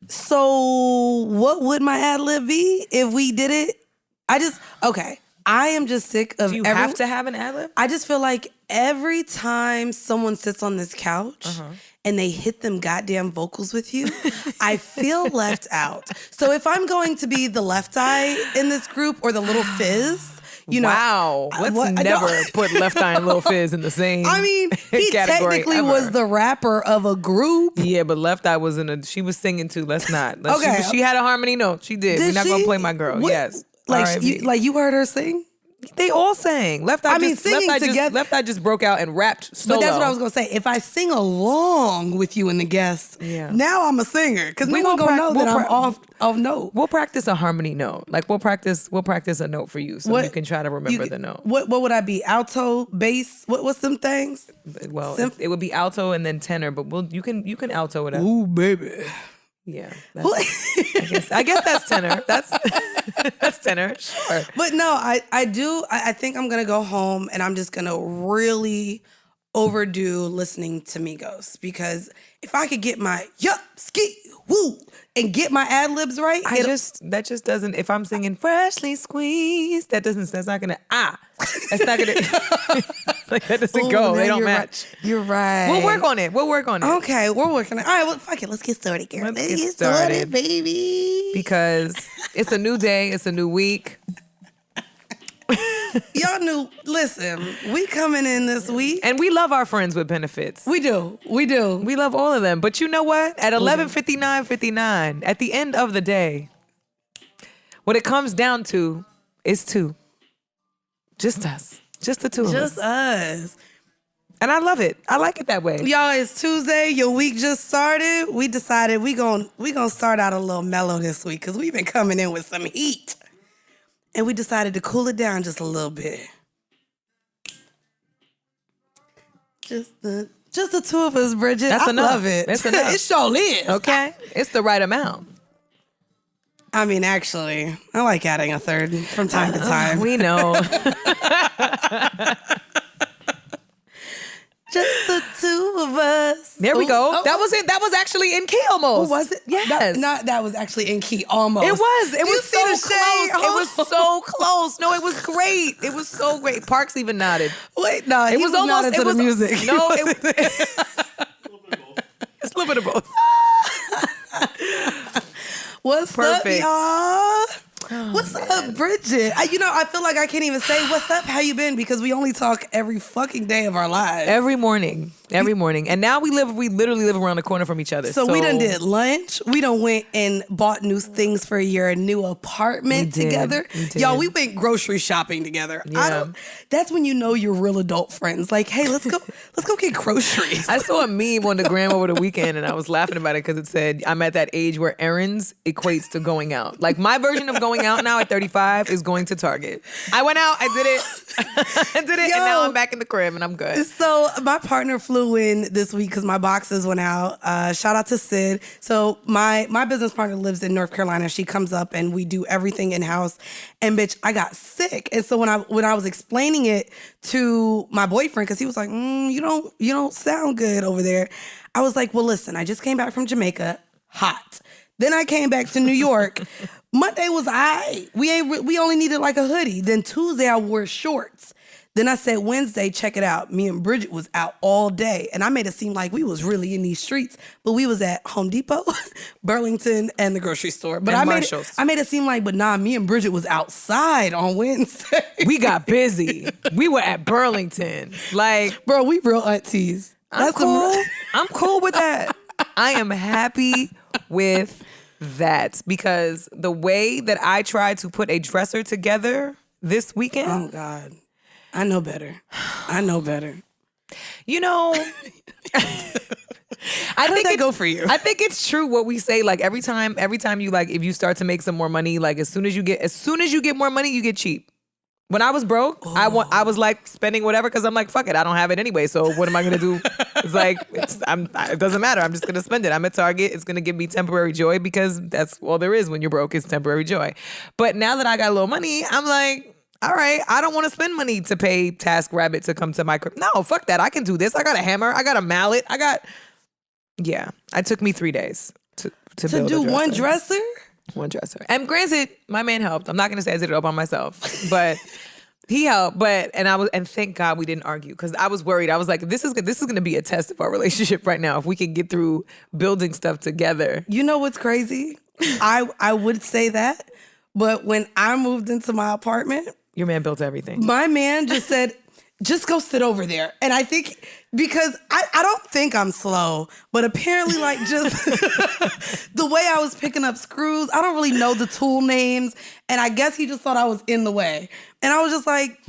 So what would my ad-lib be if we did it? I am just sick of. Do you have to have an ad-lib? I just feel like every time someone sits on this couch and they hit them goddamn vocals with you, I feel left out. So if I'm going to be the left eye in this group or the little fizz, you know, wow, let's never put Left Eye and Lil Fizz in the same. I mean, he technically was the rapper of a group. Yeah, but Left Eye was she was singing too. Let's not. She had a harmony note. She did. We're not gonna play my girl. Yes, like you heard her sing. They all sang. Singing together. Left Eye just broke out and rapped solo. But that's what I was gonna say. If I sing along with you and the guests, now I'm a singer because no one gonna know that I'm off note. We'll practice a harmony note. Like we'll practice a note for you, so you can try to remember the note. What would I be? Alto, bass? What's them things? Well, it would be alto and then tenor, but you can alto it up. Ooh, baby. Yeah, I guess that's tenor. That's tenor. Sure. But no, I think I'm gonna go home and I'm just gonna really overdo listening to Migos because if I could get my yup ski woo and get my ad libs right, that just doesn't. If I'm singing freshly squeezed, that's not gonna that's not gonna like that doesn't go. They don't match. Right. You're right. We'll work on it. Okay, we're working on it. All right, well, fuck it. Let's get started, girl. Let's get started, baby. Because it's a new day. It's a new week. Y'all knew, listen, we coming in this week. And we love our friends with benefits. We do. We love all of them. But you know what? At 11:59, at the end of the day, what it comes down to is two. Just us. Just the two of us. Just us. And I love it. I like it that way. Y'all, it's Tuesday. Your week just started. We decided we gonna start out a little mellow this week because we've been coming in with some heat. And we decided to cool it down just a little bit. Just the two of us, Bridget. That's enough. I love it. That's enough. It sure is. Okay. It's the right amount. I mean, actually, I like adding a third from time to time. We know. Just the two of us. There we go. That was it. That was actually in key almost. Oh, was it? Yes. That was actually in key almost. It was. It was so close. It was so close. No, it was great. It was so great. Parks even nodded. Wait, no, it was almost into the music. No, it's a little bit of both. What's up, y'all? What's up, Bridget? I feel like I can't even say what's up, how you been? Because we only talk every fucking day of our lives. Every morning. And now we literally live around the corner from each other. So we done did lunch. We done went and bought new things for your new apartment together. Y'all, we went grocery shopping together. Yeah. That's when you know you're real adult friends. Like, hey, let's go get groceries. I saw a meme on the gram over the weekend and I was laughing about it because it said, I'm at that age where errands equates to going out. Like my version of going out now at 35 is going to Target. I went out, I did it, and now I'm back in the crib and I'm good. So my partner flew in this week because my boxes went out. Shout out to Sid. So my business partner lives in North Carolina. She comes up and we do everything in house. And bitch, I got sick. And so when I was explaining it to my boyfriend, because he was like, you don't sound good over there. I was like, well, listen, I just came back from Jamaica, hot. Then I came back to New York. Monday was aight. We only needed like a hoodie. Then Tuesday I wore shorts. Then I said Wednesday, check it out. Me and Bridget was out all day. And I made it seem like we was really in these streets. But we was at Home Depot, Burlington, and the grocery store. But I made it seem like, but nah, me and Bridget was outside on Wednesday. We got busy. We were at Burlington. Like, bro, we real aunties. I'm cool. I'm cool with that. I am happy with that because the way that I tried to put a dresser together this weekend. Oh, God. I know better. You know, I think that go for you. I think it's true what we say. Like every time you like, if you start to make some more money, like as soon as you get more money, you get cheap. When I was broke, I was like spending whatever because I'm like, fuck it, I don't have it anyway. So what am I gonna do? It's like it doesn't matter. I'm just gonna spend it. I'm at Target. It's gonna give me temporary joy because that's all there is when you're broke is temporary joy. But now that I got a little money, I'm like, all right, I don't want to spend money to pay TaskRabbit to come to my crib. No, fuck that. I can do this. I got a hammer. I got a mallet. It took me 3 days to To build do a one dresser? One dresser. And granted, my man helped. I'm not gonna say I did it all by myself, but he helped. And thank God we didn't argue, because I was worried. I was like, this is gonna be a test of our relationship right now if we can get through building stuff together. You know what's crazy? I would say that, but when I moved into my apartment, Your man built everything. my man just said, just go sit over there. And I think, because I don't think I'm slow, but apparently like just the way I was picking up screws, I don't really know the tool names. And I guess he just thought I was in the way. And I was just like,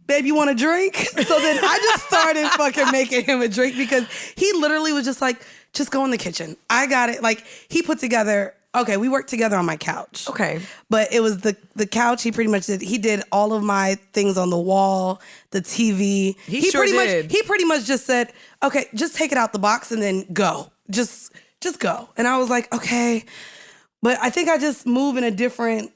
babe, you want a drink? So then I just started fucking making him a drink, because he literally was just like, just go in the kitchen. I got it. Like, he put together, okay, we worked together on my couch. Okay. But it was the couch. He pretty much did all of my things on the wall, the TV. He sure did. He pretty much just said, okay, just take it out the box and then go. Just go. And I was like, okay. But I think I just move in a different,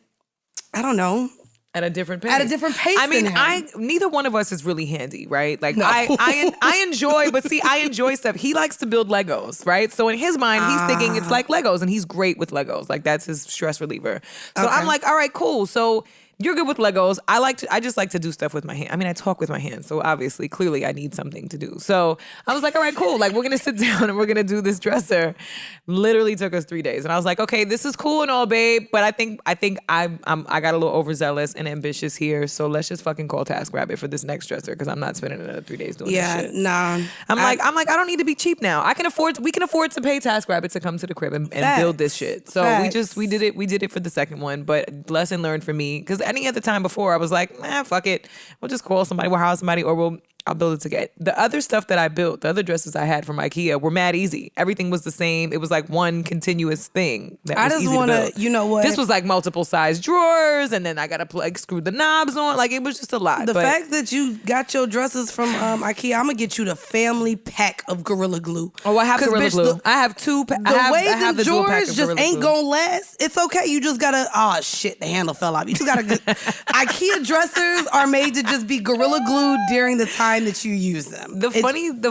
I don't know. At a different pace. At a different pace. I mean, than him. neither one of us is really handy, right? Like No. I enjoy, but see, I enjoy stuff. He likes to build Legos, right? So in his mind, he's thinking it's like Legos, and he's great with Legos. Like, that's his stress reliever. So Okay. I'm like, all right, cool. So you're good with Legos. I just like to do stuff with my hand. I mean, I talk with my hands, so obviously, clearly, I need something to do. So I was like, all right, cool. Like, we're gonna sit down and we're gonna do this dresser. Literally took us 3 days, and I was like, okay, this is cool and all, babe, but I think I got a little overzealous and ambitious here. So let's just fucking call TaskRabbit for this next dresser, because I'm not spending another 3 days doing this shit. Nah. I'm like, I don't need to be cheap now. We can afford to pay TaskRabbit to come to the crib and build this shit. So we did it for the second one. But lesson learned for me, because any other time before I was like, fuck it. We'll just call somebody, we'll hire somebody, or I'll build it together. The other stuff that I built, the other dresses I had from IKEA were mad easy. Everything was the same. It was like one continuous thing. I just want to, you know what? This was like multiple size drawers, and then I got to screw the knobs on. Like, it was just a lot. The fact that you got your dresses from IKEA, I'm going to get you the family pack of Gorilla Glue. Oh, I have Gorilla Glue. I have two. The way I have the dual pack drawers of just Gorilla ain't Glue. gonna last. It's okay. You just gotta. Oh shit, the handle fell off. You just gotta. IKEA dressers are made to just be Gorilla Glued during the time that you use them. The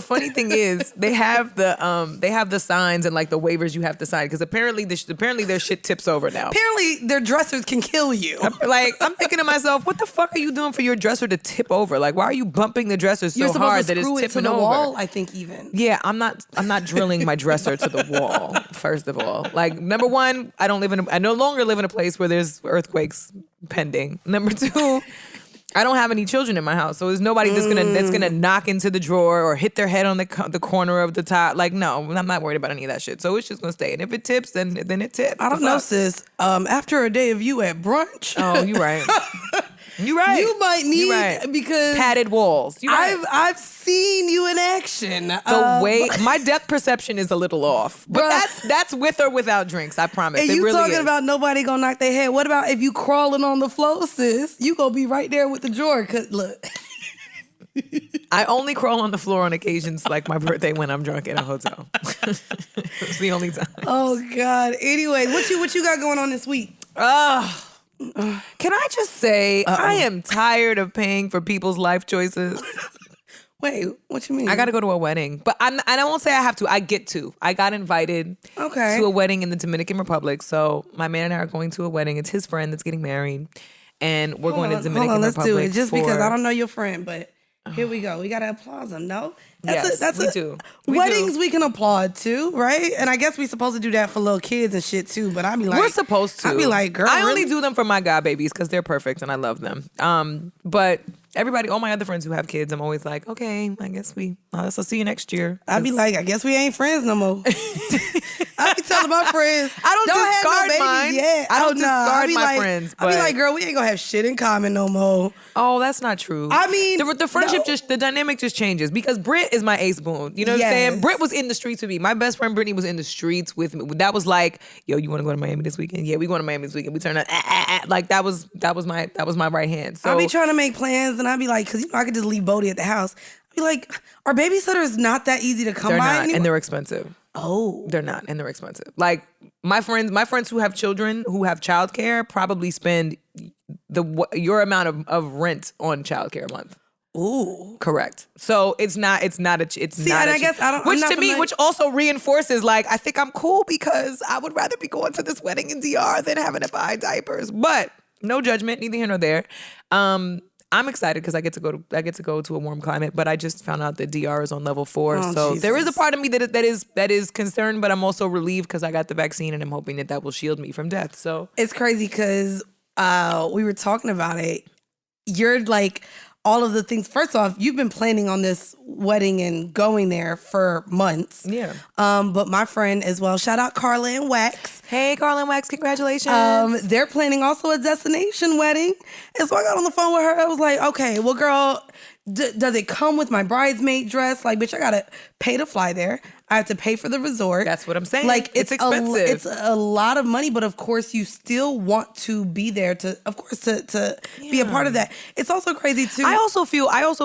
funny thing is they have the signs and like the waivers you have to sign, because apparently their shit tips over now. Apparently, their dressers can kill you. Like, I'm thinking to myself, what the fuck are you doing for your dresser to tip over? Like, why are you bumping the dresser so You're supposed hard to that it's screw it to tipping the over? wall. I think even. Yeah, I'm not drilling my dresser to the wall. First of all, like, number one, I no longer live in a place where there's earthquakes pending. Number two, I don't have any children in my house, so there's nobody that's gonna knock into the drawer or hit their head on the corner of the top. Like, no, I'm not worried about any of that shit. So it's just gonna stay. And if it tips, then it tips. I don't know, sis. After a day of you at brunch. Oh, you're right. You're right. You might need, because padded walls. You're right. I've seen you in action. The way my depth perception is a little off, but that's with or without drinks. I promise. And it you really talking is. about nobody gonna knock their head. What about if you crawling on the floor, sis? You gonna be right there with the drawer. Cause look, I only crawl on the floor on occasions like my birthday when I'm drunk in a hotel. It's the only time. oh God. Anyways, what you got going on this week? Can I just say, I am tired of paying for people's life choices. Wait, what you mean? I got to go to a wedding, but I won't say I have to. I get to. I got invited to a wedding in the Dominican Republic. So my man and I are going to a wedding. It's his friend that's getting married, and we're going to Dominican Republic. Let's do it. Just because I don't know your friend, but here we go. We got to applaud him. No, we do. Weddings we can applaud too, right? And I guess we supposed to do that for little kids and shit too. But I'd be like, we're supposed to. I'd be like, girl, I only really? do them for my god babies because they're perfect and I love them. But everybody, all my other friends who have kids, I'm always like, okay, I guess I'll see you next year. I'd be like, I guess we ain't friends no more. I be telling my friends, I don't discard have no mine. Yet. I don't discard my like, friends. I be like, girl, we ain't gonna have shit in common no more. Oh, that's not true. I mean, the friendship the dynamic just changes because Britt is my ace boon. You know what I'm saying? Britt was in the streets with me. My best friend Brittany was in the streets with me. That was like, yo, you want to go to Miami this weekend? Yeah, we going to Miami this weekend. We turn out like that was my right hand. So I be trying to make plans and I be like, because you know I could just leave Bodie at the house. I be like, are babysitters not that easy to come they're by not, anymore? and they're expensive. Oh, they're not, and they're expensive. Like my friends who have children who have childcare probably spend your amount of rent on childcare a month. Ooh. Correct. So it's not See, and I guess I don't. Which I'm not to me, familiar- which also reinforces, like, I think I'm cool because I would rather be going to this wedding in DR than having to buy diapers. But no judgment, neither here nor there. I'm excited because I get to go to a warm climate, but I just found out that DR is on level 4. Oh, so Jesus. there is a part of me that is concerned, but I'm also relieved because I got the vaccine and I'm hoping that will shield me from death. So it's crazy because we were talking about it. You're like all of the things. First off, you've been planning on this wedding and going there for months. Yeah. But my friend as well, shout out Carla and Wax. Hey, Carla and Wax, congratulations. They're planning also a destination wedding. And so I got on the phone with her. I was like, okay, well, girl, does it come with my bridesmaid dress? Like, bitch, I got to pay to fly there. I have to pay for the resort. That's what I'm saying. Like, it's expensive. It's a lot of money, but of course you still want to be there to be a part of that. It's also crazy too. I also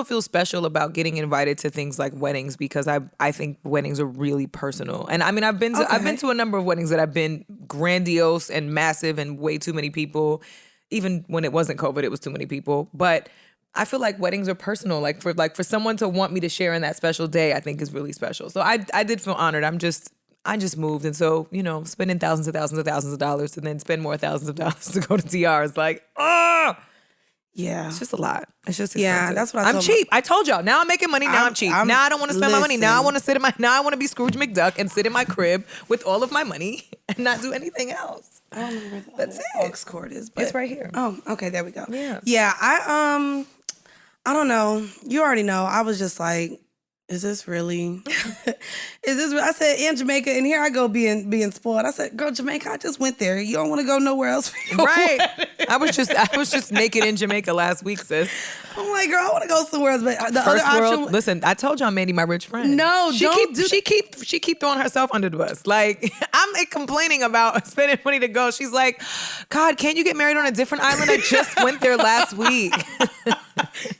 feel special about getting invited to things like weddings because I think weddings are really personal. And I mean, I've been to a number of weddings that have been grandiose and massive and way too many people. Even when it wasn't COVID, it was too many people. But I feel like weddings are personal. Like for someone to want me to share in that special day, I think is really special. So I did feel honored. I just moved, and so spending thousands of dollars to then spend more thousands of dollars to go to DR is like, oh, yeah, it's just a lot. It's just expensive. Yeah, that's what I'm cheap. I told y'all. Now I'm making money. Now I'm cheap. Now I don't want to spend my money. Now I want to sit in my. Now I want to be Scrooge McDuck and sit in my crib with all of my money and not do anything else. I don't know where That's it. aux cord is, but It's right here. Oh, okay, there we go. Yeah. I don't know. You already know. I was just like, is this really? I said, in Jamaica, and here I go being spoiled. I said, girl, Jamaica, I just went there. You don't want to go nowhere else for your Right. wedding. I was just naked in Jamaica last week, sis. I'm like, girl, I want to go somewhere else. But the First other world. option, Listen, I told y'all, Mandy, my rich friend. No, she keep throwing herself under the bus. Like I'm complaining about spending money to go. She's like, God, can't you get married on a different island? I just went there last week.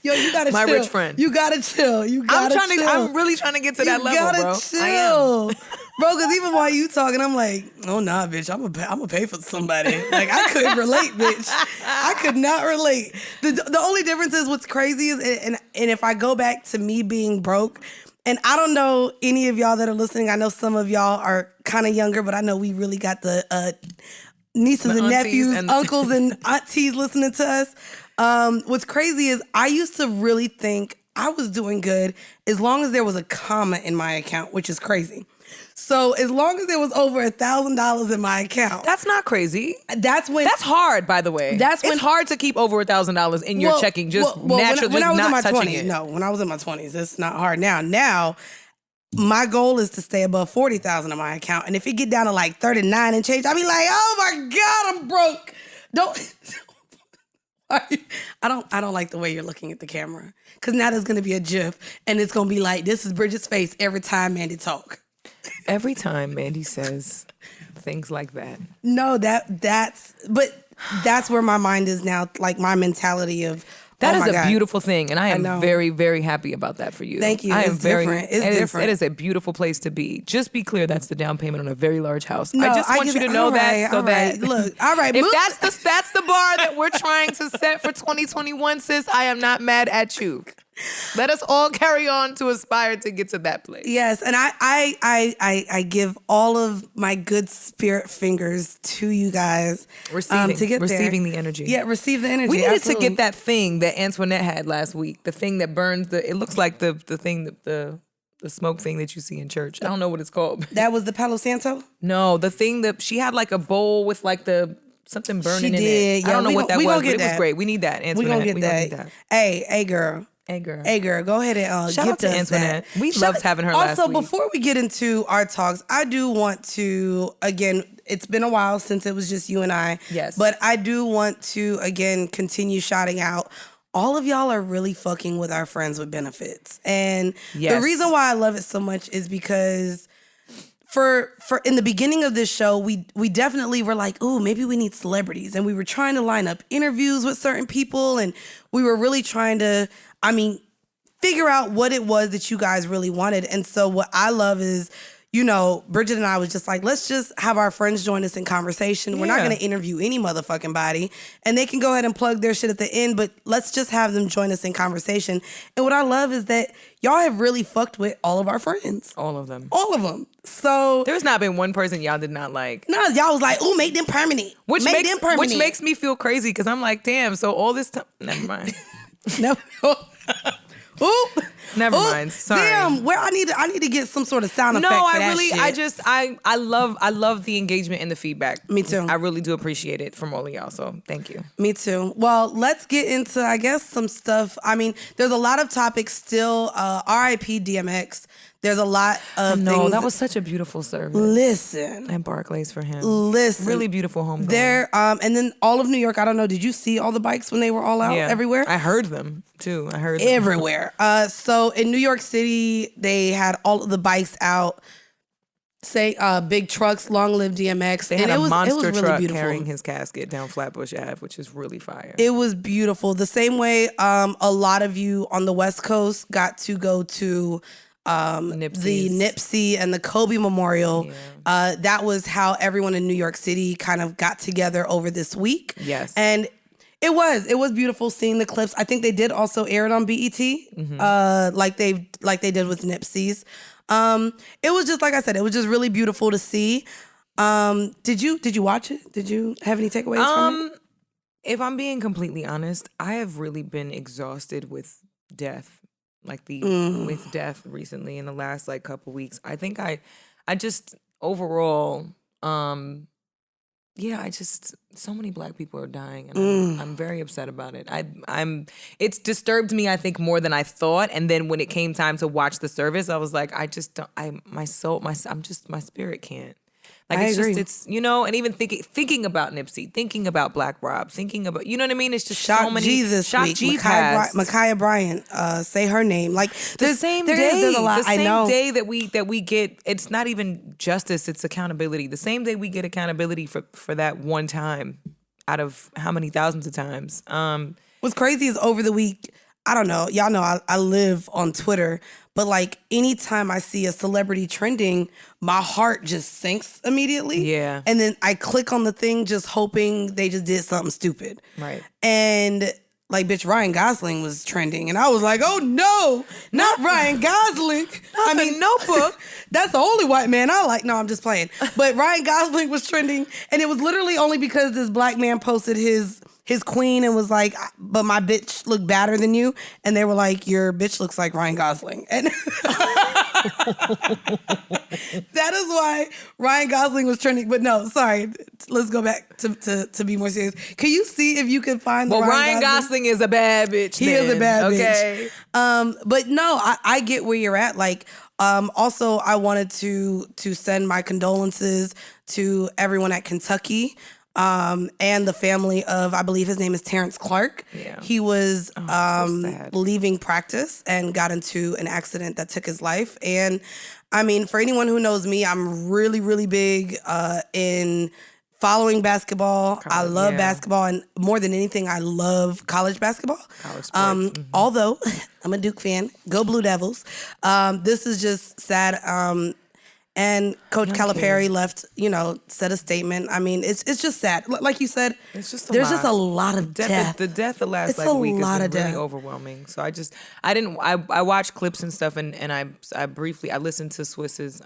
yo, you gotta my chill. rich friend. You gotta chill. You gotta chill. I'm really trying to get to that you level, gotta bro. Chill. I am. Bro, because even while you talking, I'm like, oh, nah, bitch, I'm gonna pay for somebody. Like, I couldn't relate, bitch. I could not relate. The only difference is what's crazy is, and if I go back to me being broke, and I don't know any of y'all that are listening, I know some of y'all are kind of younger, but I know we really got the nieces and nephews, uncles and aunties listening to us. What's crazy is I used to really think I was doing good as long as there was a comma in my account, which is crazy. So as long as there was over $1,000 in my account. That's not crazy. That's hard, by the way. It's hard to keep over $1,000 in your checking, naturally, when I was not in my touching 20s, it. No, when I was in my 20s, it's not hard now. Now, my goal is to stay above $40,000 in my account. And if it get down to like 39 and change, I'll be like, oh my God, I'm broke. I don't like the way you're looking at the camera. Because now there's going to be a GIF and it's going to be like, this is Bridget's face every time Mandy talk. Every time Mandy says things like that. No, that's where my mind is now, like my mentality of, that is a beautiful thing, and I am very, very happy about that for you. Thank you. It's different. It is a beautiful place to be. Just be clear, that's the down payment on a very large house. No, I just want you to know that. Look, all right. If that's the bar that we're trying to set for 2021, sis, I am not mad at you. Let us all carry on to aspire to get to that place. Yes, and I give all of my good spirit fingers to you guys receiving the energy. Yeah, receive the energy. We needed absolutely. to get that thing that Antoinette had last week. The thing that burns it looks like the thing that the smoke thing that you see in church. I don't know what it's called. That was the Palo Santo? No, the thing that she had like a bowl with like something burning in it. Yeah, I don't know what that was, but it that. was great. We need that, Antoinette. We gonna get that. Hey, girl. Hey girl. Hey girl, go ahead and shout out to Antoinette. That. We loved having her last week. Also, before we get into our talks, I do want to, again, it's been a while since it was just you and I. Yes. But I do want to, again, continue shouting out. All of y'all are really fucking with our friends with benefits. And the reason why I love it so much is because for in the beginning of this show, we definitely were like, ooh, maybe we need celebrities. And we were trying to line up interviews with certain people. And we were really trying to, figure out what it was that you guys really wanted. And so what I love is Bridget and I was just like, let's just have our friends join us in conversation. We're not Yeah. going to interview any motherfucking body. And they can go ahead and plug their shit at the end, but let's just have them join us in conversation. And what I love is that y'all have really fucked with all of our friends. All of them. All of them. So There's not been one person y'all did not like. no, y'all was like, ooh, make them permanent. Which make them permanent. Which makes me feel crazy because I'm like, damn, so all this time. Never mind. No. Ooh. Never Ooh, mind. Sorry. Damn, where I need to get some sort of sound effect. No, for I that really, shit. I love the engagement and the feedback. Me too. I really do appreciate it from all of y'all. So thank you. Me too. Well, let's get into, I guess, some stuff. I mean, there's a lot of topics still. R.I.P. DMX. There's a lot of No, things. that was such a beautiful service. Listen. And Barclays for him. Listen. Really beautiful home. There, and then all of New York, I don't know, did you see all the bikes when they were all out everywhere? I heard them too. I heard them. Everywhere. So in New York City, they had all of the bikes out. Say big trucks, long live DMX. They had a monster really truck beautiful. carrying his casket down Flatbush Ave, which is really fire. It was beautiful. The same way a lot of you on the West Coast got to go to the Nipsey and the Kobe Memorial. Yeah. That was how everyone in New York City kind of got together over this week. Yes. And it was beautiful seeing the clips. I think they did also air it on BET, like they did with Nipsey's. It was just, like I said, it was just really beautiful to see. Did you watch it? Did you have any takeaways from it? If I'm being completely honest, I have really been exhausted with death. With death recently in the last couple weeks. I think I just overall, so many Black people are dying, and I'm very upset about it. It's disturbed me, I think, more than I thought. And then when it came time to watch the service, I was like, I just don't. My spirit can't. I agree. And even thinking about Nipsey, thinking about Black Rob, thinking about, you know what I mean? It's just Shock so many. G this Shock week. G Ma'Khia Bryant, say her name. Like the same day, there's a lot. the same I know. day that we get, it's not even justice, it's accountability. The same day we get accountability for that one time out of how many thousands of times. What's crazy is over the week, I don't know, y'all know I live on Twitter, but anytime I see a celebrity trending, my heart just sinks immediately. Yeah. And then I click on the thing just hoping they just did something stupid. Right. And bitch, Ryan Gosling was trending. And I was like, oh no, not Ryan Gosling. Notebook. That's the only white man I like. No, I'm just playing. But Ryan Gosling was trending. And it was literally only because this Black man posted his queen and was like, but my bitch looked badder than you. And they were like, your bitch looks like Ryan Gosling. And that is why Ryan Gosling was trending. But no, sorry. Let's go back to be more serious. Can you see if you can find the Ryan Gosling is a bad bitch. He is a bad bitch. But no, I get where you're at. Also, I wanted to send my condolences to everyone at Kentucky. And the family of, I believe his name is Terrence Clark. Yeah. He was so sad. leaving practice and got into an accident that took his life. And I mean, for anyone who knows me, I'm really, really big in following basketball. I love basketball, and more than anything, I love college basketball. College sports. Although I'm a Duke fan, go Blue Devils. This is just sad. And Coach Calipari left, said a statement. I mean, it's just sad. Like you said, it's just there's just a lot of death. The death the last week has been really overwhelming. So I watched clips and stuff, and I briefly listened to Swizz's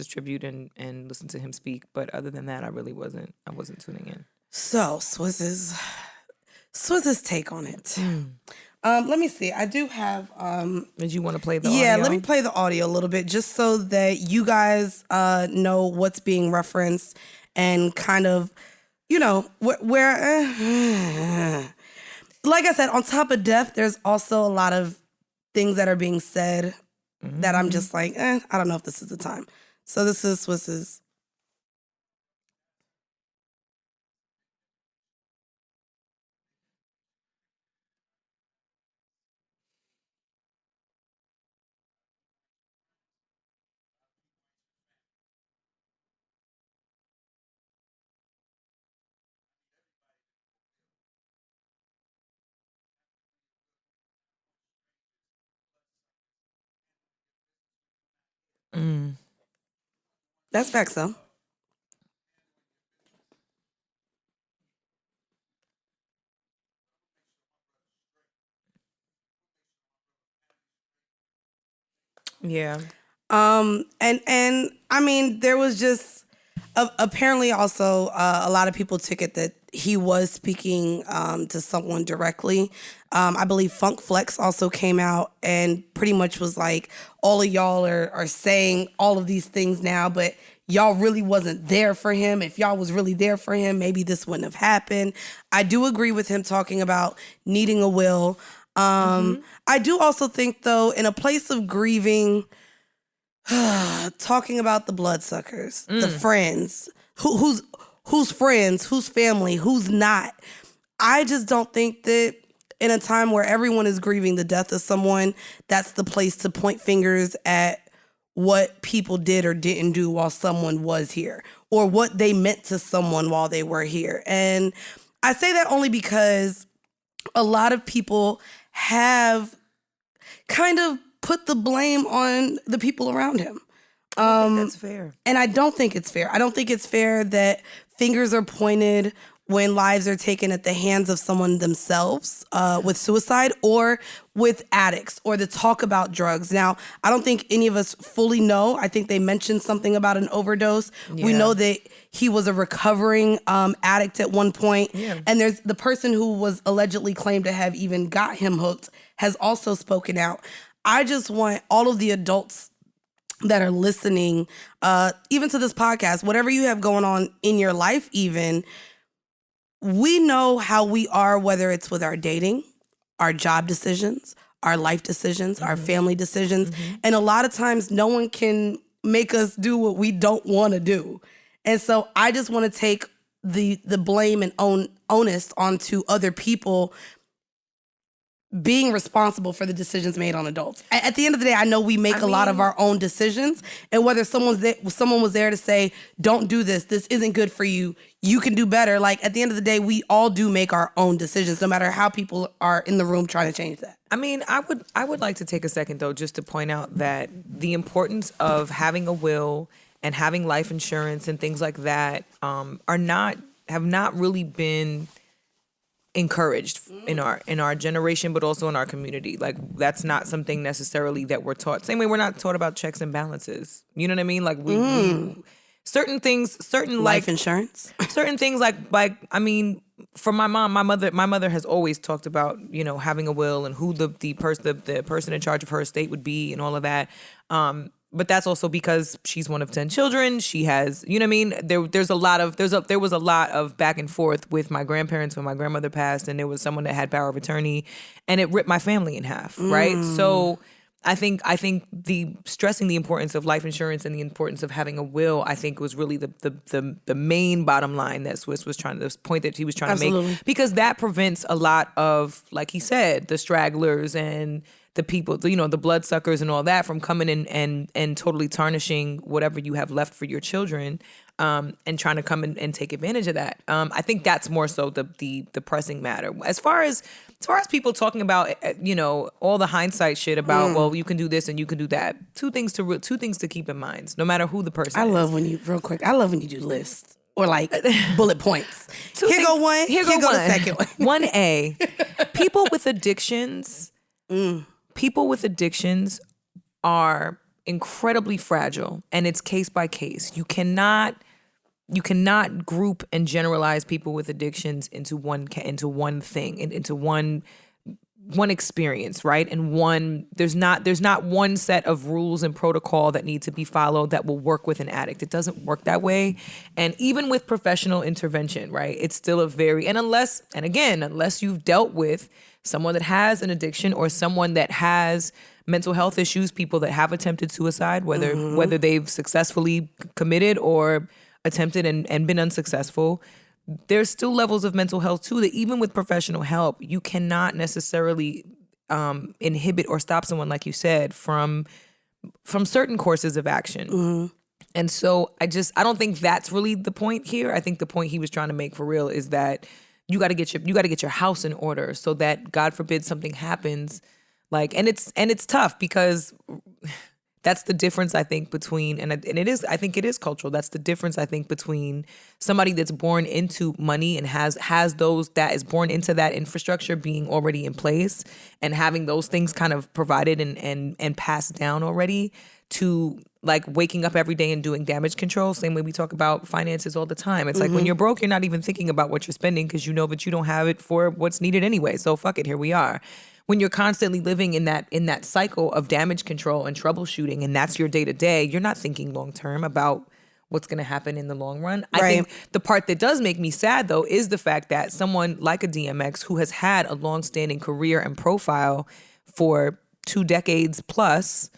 tribute and listened to him speak. But other than that, I wasn't tuning in. So Swizz's take on it. Let me see. I do have. Did you want to play the audio? Yeah, let me play the audio a little bit just so that you guys know what's being referenced and kind of, where. Like I said, on top of death, there's also a lot of things that are being said that I'm just like, I don't know if this is the time. So this is Swizz's. That's facts, though. Yeah. And I mean, there was just apparently also a lot of people took it that he was speaking to someone directly. I believe Funk Flex also came out and pretty much was like, all of y'all are saying all of these things now, but y'all really wasn't there for him. If y'all was really there for him, maybe this wouldn't have happened. I do agree with him talking about needing a will. I do also think, though, in a place of grieving, talking about the bloodsuckers, the friends, who's friends, who's family, who's not. I just don't think that in a time where everyone is grieving the death of someone, that's the place to point fingers at what people did or didn't do while someone was here, or what they meant to someone while they were here. And I say that only because a lot of people have kind of put the blame on the people around him. I think that's fair. And I don't think it's fair. I don't think it's fair that fingers are pointed when lives are taken at the hands of someone themselves with suicide or with addicts or the talk about drugs. Now, I don't think any of us fully know. I think they mentioned something about an overdose. Yeah. We know that he was a recovering addict at one point. Yeah. And there's the person who was allegedly claimed to have even got him hooked has also spoken out. I just want all of the adults that are listening, even to this podcast, whatever you have going on in your life even, we know how we are, whether it's with our dating, our job decisions, our life decisions, our family decisions. And a lot of times no one can make us do what we don't want to do. And so I just want to take the blame and onus onto other people being responsible for the decisions made on adults. At the end of the day, I know we make a lot of our own decisions, and whether someone was there to say, don't do this isn't good for you, you can do better. Like, at the end of the day, we all do make our own decisions, no matter how people are in the room trying to change that. I mean, I would like to take a second, though, just to point out that the importance of having a will and having life insurance and things like that have not really been encouraged in our generation, but also in our community. Like, that's not something necessarily that we're taught. Same way we're not taught about checks and balances. You know what I mean? Like, we certain things, certain life insurance, certain things like I mean, for my mom, my mother has always talked about, you know, having a will and who the person in charge of her estate would be and all of that. But that's also because she's one of 10 children. She has, you know what I mean? There was a lot of back and forth with my grandparents when my grandmother passed, and there was someone that had power of attorney, and it ripped my family in half, right? So I think the stressing the importance of life insurance and the importance of having a will, I think, was really the main bottom line that Swizz was the point that he was trying to make, because that prevents a lot of, like he said, the stragglers and the people, you know, the bloodsuckers and all that from coming in and totally tarnishing whatever you have left for your children, and trying to come in and take advantage of that. I think that's more so the pressing matter. As far as people talking about, you know, all the hindsight shit about, well, you can do this and you can do that. Two things to keep in mind, no matter who the person is. I love when you do lists or like bullet points. Here go one. Here go the second one. 1A, people with addictions. People with addictions are incredibly fragile, and it's case by case. You cannot group and generalize people with addictions into one thing, into one experience, right? And there's not one set of rules and protocol that need to be followed that will work with an addict. It doesn't work that way. And even with professional intervention, right, it's still unless you've dealt with someone that has an addiction or someone that has mental health issues, people that have attempted suicide, whether they've successfully committed or attempted and been unsuccessful, there's still levels of mental health too that even with professional help, you cannot necessarily inhibit or stop someone, like you said, from certain courses of action. And so I don't think that's really the point here. I think the point he was trying to make for real is that you got to get your house in order so that, God forbid, something happens. Like, and it's tough because That's the difference, I think, between, and it is, I think it is cultural. That's the difference, I think, between somebody that's born into money and has those, that is born into that infrastructure being already in place and having those things kind of provided and passed down already, to like waking up every day and doing damage control. Same way we talk about finances all the time. It's like when you're broke, you're not even thinking about what you're spending because you know that you don't have it for what's needed anyway. So fuck it, here we are. When you're constantly living in that cycle of damage control and troubleshooting, and that's your day to day, you're not thinking long term about what's going to happen in the long run. I think the part that does make me sad, though, is the fact that someone like a DMX who has had a long-standing career and profile for 2 decades plus,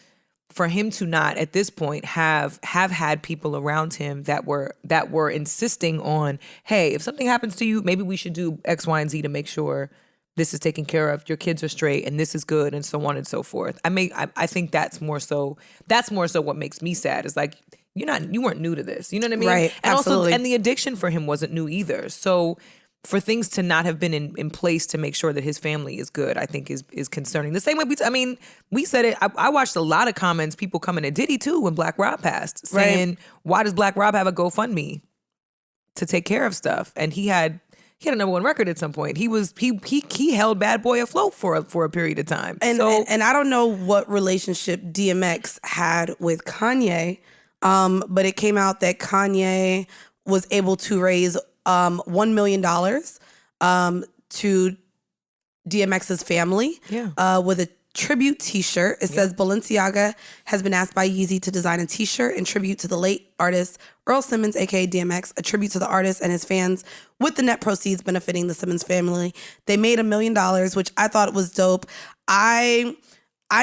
for him to not at this point have had people around him that were insisting on, hey, if something happens to you, maybe we should do X, Y, and Z to make sure this is taken care of, your kids are straight, and this is good, and so on and so forth. I think that's more so what makes me sad. Is like you weren't new to this. You know what I mean? Right. And absolutely. and the addiction for him wasn't new either. So for things to not have been in place to make sure that his family is good, I think is concerning. The same way we said it. I watched a lot of comments, people coming at Diddy too when Black Rob passed, saying, why does Black Rob have a GoFundMe to take care of stuff? And he had a #1 record at some point. He held Bad Boy afloat for a period of time. And I don't know what relationship DMX had with Kanye, but it came out that Kanye was able to raise $1 million to DMX's family with a tribute t-shirt. It says Balenciaga has been asked by Yeezy to design a t-shirt in tribute to the late artist Earl Simmons, aka DMX, a tribute to the artist and his fans, with the net proceeds benefiting the Simmons family. They made $1 million, which I thought was dope. I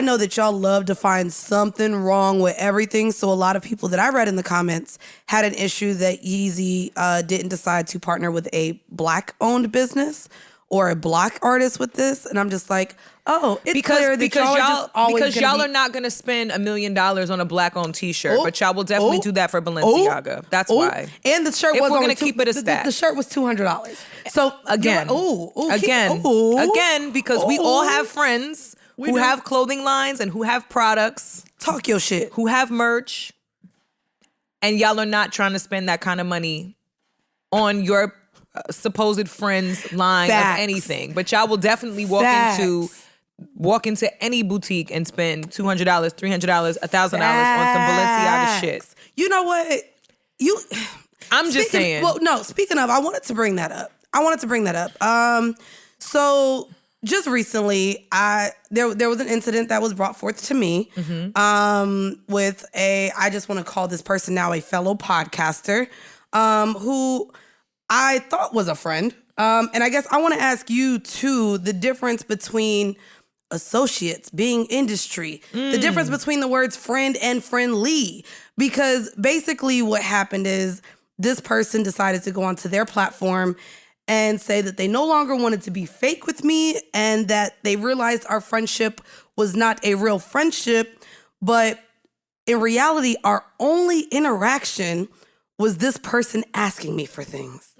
know that y'all love to find something wrong with everything, so a lot of people that I read in the comments had an issue that Yeezy didn't decide to partner with a Black-owned business or a Black artist with this, and I'm just like, oh, it's clear that y'all are just always y'all are not gonna spend $1 million on a Black-owned T-shirt, but y'all will definitely do that for Balenciaga. That's why. And the shirt was we're gonna keep it a stat. The shirt was $200. So again, because we all have friends who have clothing lines and who have products. Talk your shit. Who have merch, and y'all are not trying to spend that kind of money on your supposed friend's line of anything. But y'all will definitely walk into any boutique and spend $200, $300, $1,000 on some Balenciaga shit. You know what? I'm just saying. Well, no, speaking of, I wanted to bring that up. So just recently, there was an incident that was brought forth to me with I just want to call this person now a fellow podcaster who I thought was a friend. And I guess I want to ask you too, the difference between associates being industry, the difference between the words friend and friendly, because basically what happened is this person decided to go onto their platform and say that they no longer wanted to be fake with me and that they realized our friendship was not a real friendship, but in reality, our only interaction was this person asking me for things.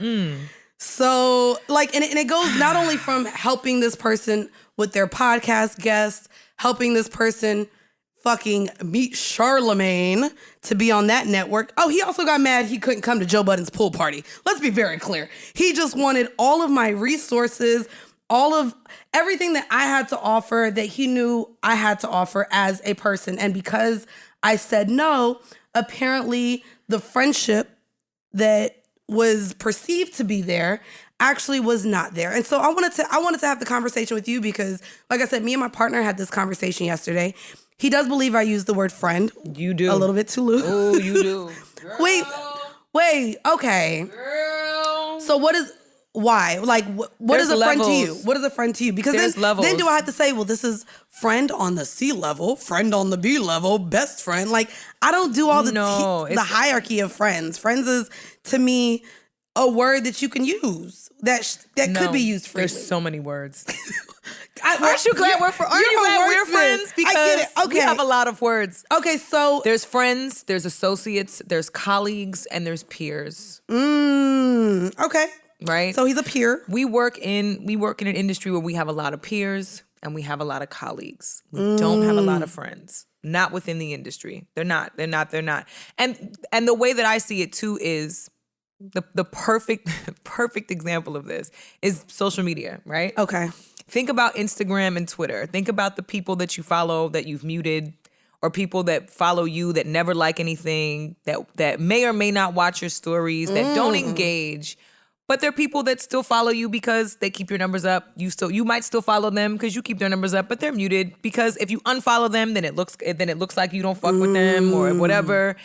So, like, and it goes not only from helping this person with their podcast guests, helping this person fucking meet Charlemagne to be on that network. Oh, he also got mad he couldn't come to Joe Budden's pool party. Let's be very clear. He just wanted all of my resources, all of everything that I had to offer that he knew I had to offer as a person. And because I said no, apparently the friendship that was perceived to be there actually was not there. And so I wanted to have the conversation with you because, like I said, me and my partner had this conversation yesterday. He does believe I used the word friend. You do. A little bit too loose. Oh, you do. Girl. Wait, okay. Girl. So why? Like, what is a friend to you? What is a friend to you? Because then do I have to say, well, this is friend on the C level, friend on the B level, best friend? Like, I don't do all the hierarchy of friends. Friends is, to me, a word that you can use that could be used freely. There's so many words. Aren't you glad we're friends? Because I get it. Okay. We have a lot of words. Okay, so there's friends, there's associates, there's colleagues, and there's peers. Okay. Right? So he's a peer. We work in an industry where we have a lot of peers and we have a lot of colleagues. We don't have a lot of friends. not within the industry. They're not. And the way that I see it too is the perfect example of this is social media, right? Okay. Think about Instagram and Twitter. Think about the people that you follow that you've muted, or people that follow you that never like anything, that may or may not watch your stories, that don't engage. But there are people that still follow you because they keep your numbers up. You might still follow them because you keep their numbers up, but they're muted because if you unfollow them, then it looks like you don't fuck with them or whatever.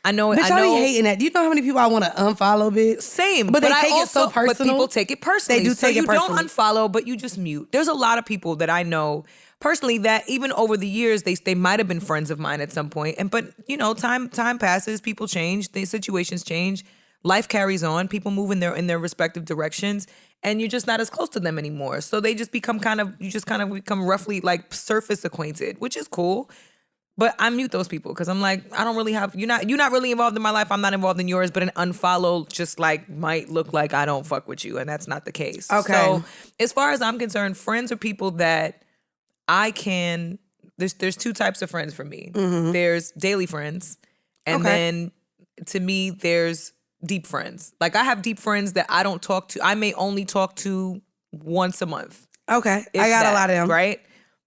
I know. Bitch, I be hating that. Do you know how many people I want to unfollow, bitch? Same. But they take it so personal. But people take it personally. They do take it personally. So you don't unfollow, but you just mute. There's a lot of people that I know personally that even over the years, they might have been friends of mine at some point. But time passes, people change, the situations change, life carries on, people move in their respective directions, and you're just not as close to them anymore. So they just become become roughly like surface acquainted, which is cool. But I mute those people because I'm like, I don't really have, you're not really involved in my life. I'm not involved in yours. But an unfollow just like might look like I don't fuck with you. And that's not the case. Okay. So as far as I'm concerned, friends are people that there's two types of friends for me. Mm-hmm. There's daily friends. And then to me, there's deep friends. Like I have deep friends that I don't talk to. I may only talk to once a month. Okay. I got a lot of them. Right?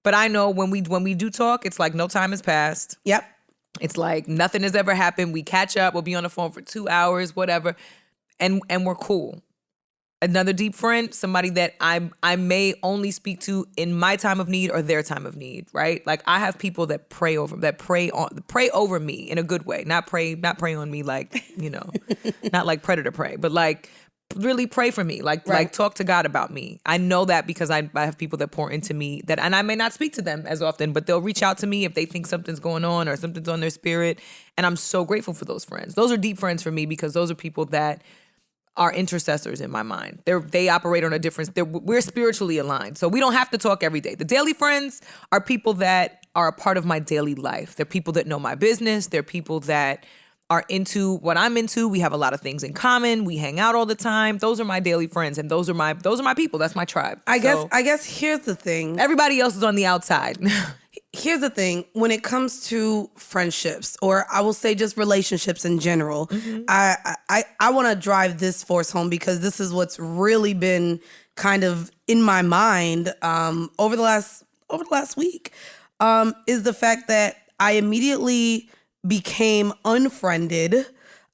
But I know when we do talk, it's like no time has passed. Yep. It's like nothing has ever happened. We catch up. We'll be on the phone for 2 hours, whatever, and we're cool. Another deep friend, somebody that I may only speak to in my time of need or their time of need, right? Like I have people that pray over me in a good way, not pray on me like not like predator prey, but like. Really pray for me, like talk to God about me. I know that because I have people that pour into me and I may not speak to them as often, but they'll reach out to me if they think something's going on or something's on their spirit. And I'm so grateful for those friends. Those are deep friends for me because those are people that are intercessors in my mind. They operate on a different, we're spiritually aligned. So we don't have to talk every day. The daily friends are people that are a part of my daily life. They're people that know my business. They're people that are into what I'm into. We have a lot of things in common. We hang out all the time. Those are my daily friends, and those are my people. That's my tribe. I guess here's the thing. Everybody else is on the outside. Here's the thing. When it comes to friendships, or I will say just relationships in general, I want to drive this force home because this is what's really been kind of in my mind over the last week is the fact that I immediately became unfriended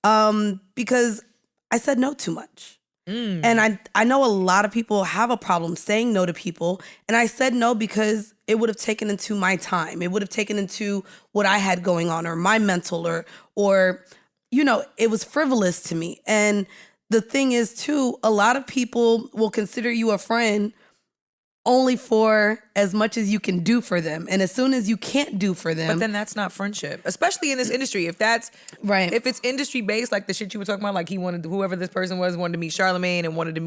because I said no too much. And I know a lot of people have a problem saying no to people. And I said no because it would have taken into my time. It would have taken into what I had going on or my mental or it was frivolous to me. And the thing is too, a lot of people will consider you a friend only for as much as you can do for them. And as soon as you can't do for them. But then that's not friendship, especially in this industry. If that's right. If it's industry based, like the shit you were talking about, like whoever this person wanted to meet Charlamagne and wanted to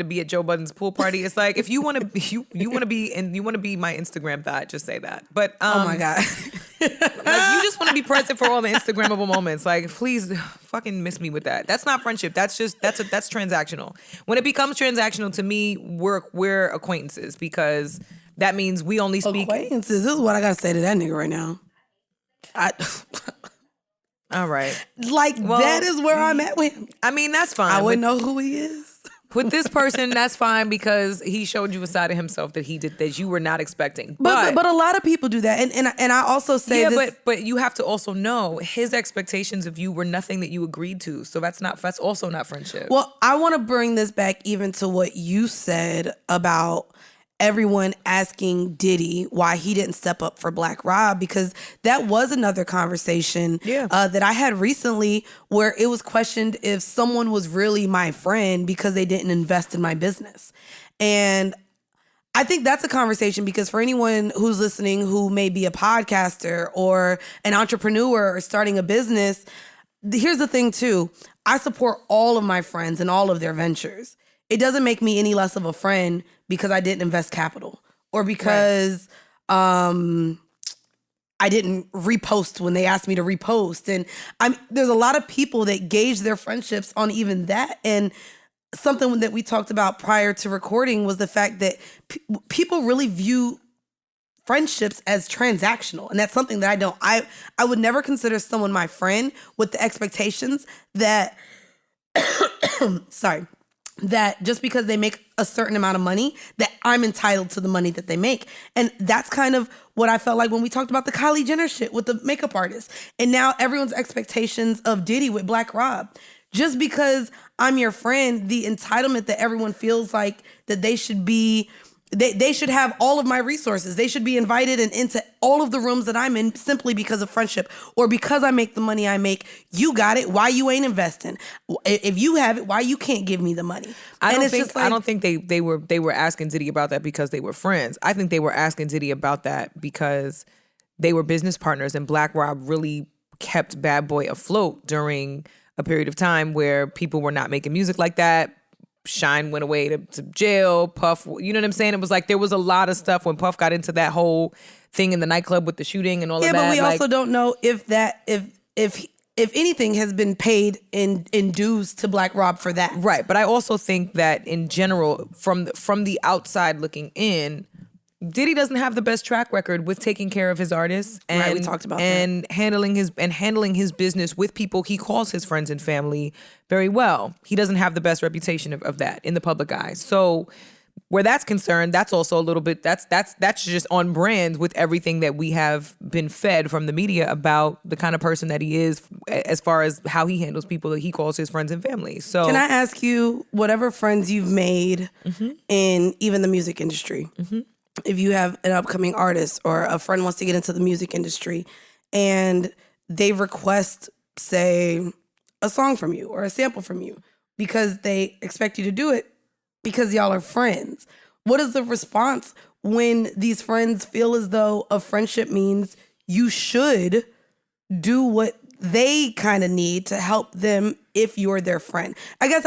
be at Joe Budden's pool party. It's like, if you want to be my Instagram thought, just say that. But oh my God. Like you just want to be present for all the Instagrammable moments. Like, please fucking miss me with that. That's not friendship. That's transactional. When it becomes transactional, to me, we're acquaintances because that means we only speak. Acquaintances. This is what I gotta say to that nigga right now. All right. That is where I'm at with him. I mean, that's fine. I wouldn't know who he is. With this person, that's fine because he showed you a side of himself that he did that you were not expecting. But a lot of people do that, and I also say this. but you have to also know his expectations of you were nothing that you agreed to. So that's also not friendship. Well, I want to bring this back even to what you said about everyone asking Diddy why he didn't step up for Black Rob, because that was another conversation that I had recently where it was questioned if someone was really my friend because they didn't invest in my business. And I think that's a conversation because for anyone who's listening who may be a podcaster or an entrepreneur or starting a business, here's the thing too. I support all of my friends and all of their ventures. It doesn't make me any less of a friend because I didn't invest capital or because I didn't repost when they asked me to repost. And there's a lot of people that gauge their friendships on even that. And something that we talked about prior to recording was the fact that people really view friendships as transactional, and that's something that I don't. I would never consider someone my friend with the expectations that sorry, that just because they make a certain amount of money, that I'm entitled to the money that they make. And that's kind of what I felt like when we talked about the Kylie Jenner shit with the makeup artist. And now everyone's expectations of Diddy with Black Rob. Just because I'm your friend, the entitlement that everyone feels like that they should be, they should have all of my resources. They should be invited and into all of the rooms that I'm in simply because of friendship or because I make the money I make. You got it. Why you ain't investing? If you have it, why you can't give me the money? I don't think they were asking Diddy about that because they were friends. I think they were asking Diddy about that because they were business partners, and Black Rob really kept Bad Boy afloat during a period of time where people were not making music like that. Shine went away to jail. Puff, you know what I'm saying? It was like there was a lot of stuff when Puff got into that whole thing in the nightclub with the shooting and all of that. Yeah, but we also don't know if anything has been paid in dues to Black Rob for that. Right, but I also think that in general, from the outside looking in, Diddy doesn't have the best track record with taking care of his artists and right, we talked about that. handling his business with people he calls his friends and family very well. He doesn't have the best reputation of that in the public eye. So where that's concerned, that's also a little bit that's just on brand with everything that we have been fed from the media about the kind of person that he is as far as how he handles people that he calls his friends and family. So can I ask you, whatever friends you've made in even the music industry, if you have an upcoming artist or a friend wants to get into the music industry and they request, say, a song from you or a sample from you because they expect you to do it because y'all are friends, what is the response when these friends feel as though a friendship means you should do what they kind of need to help them if you're their friend? I guess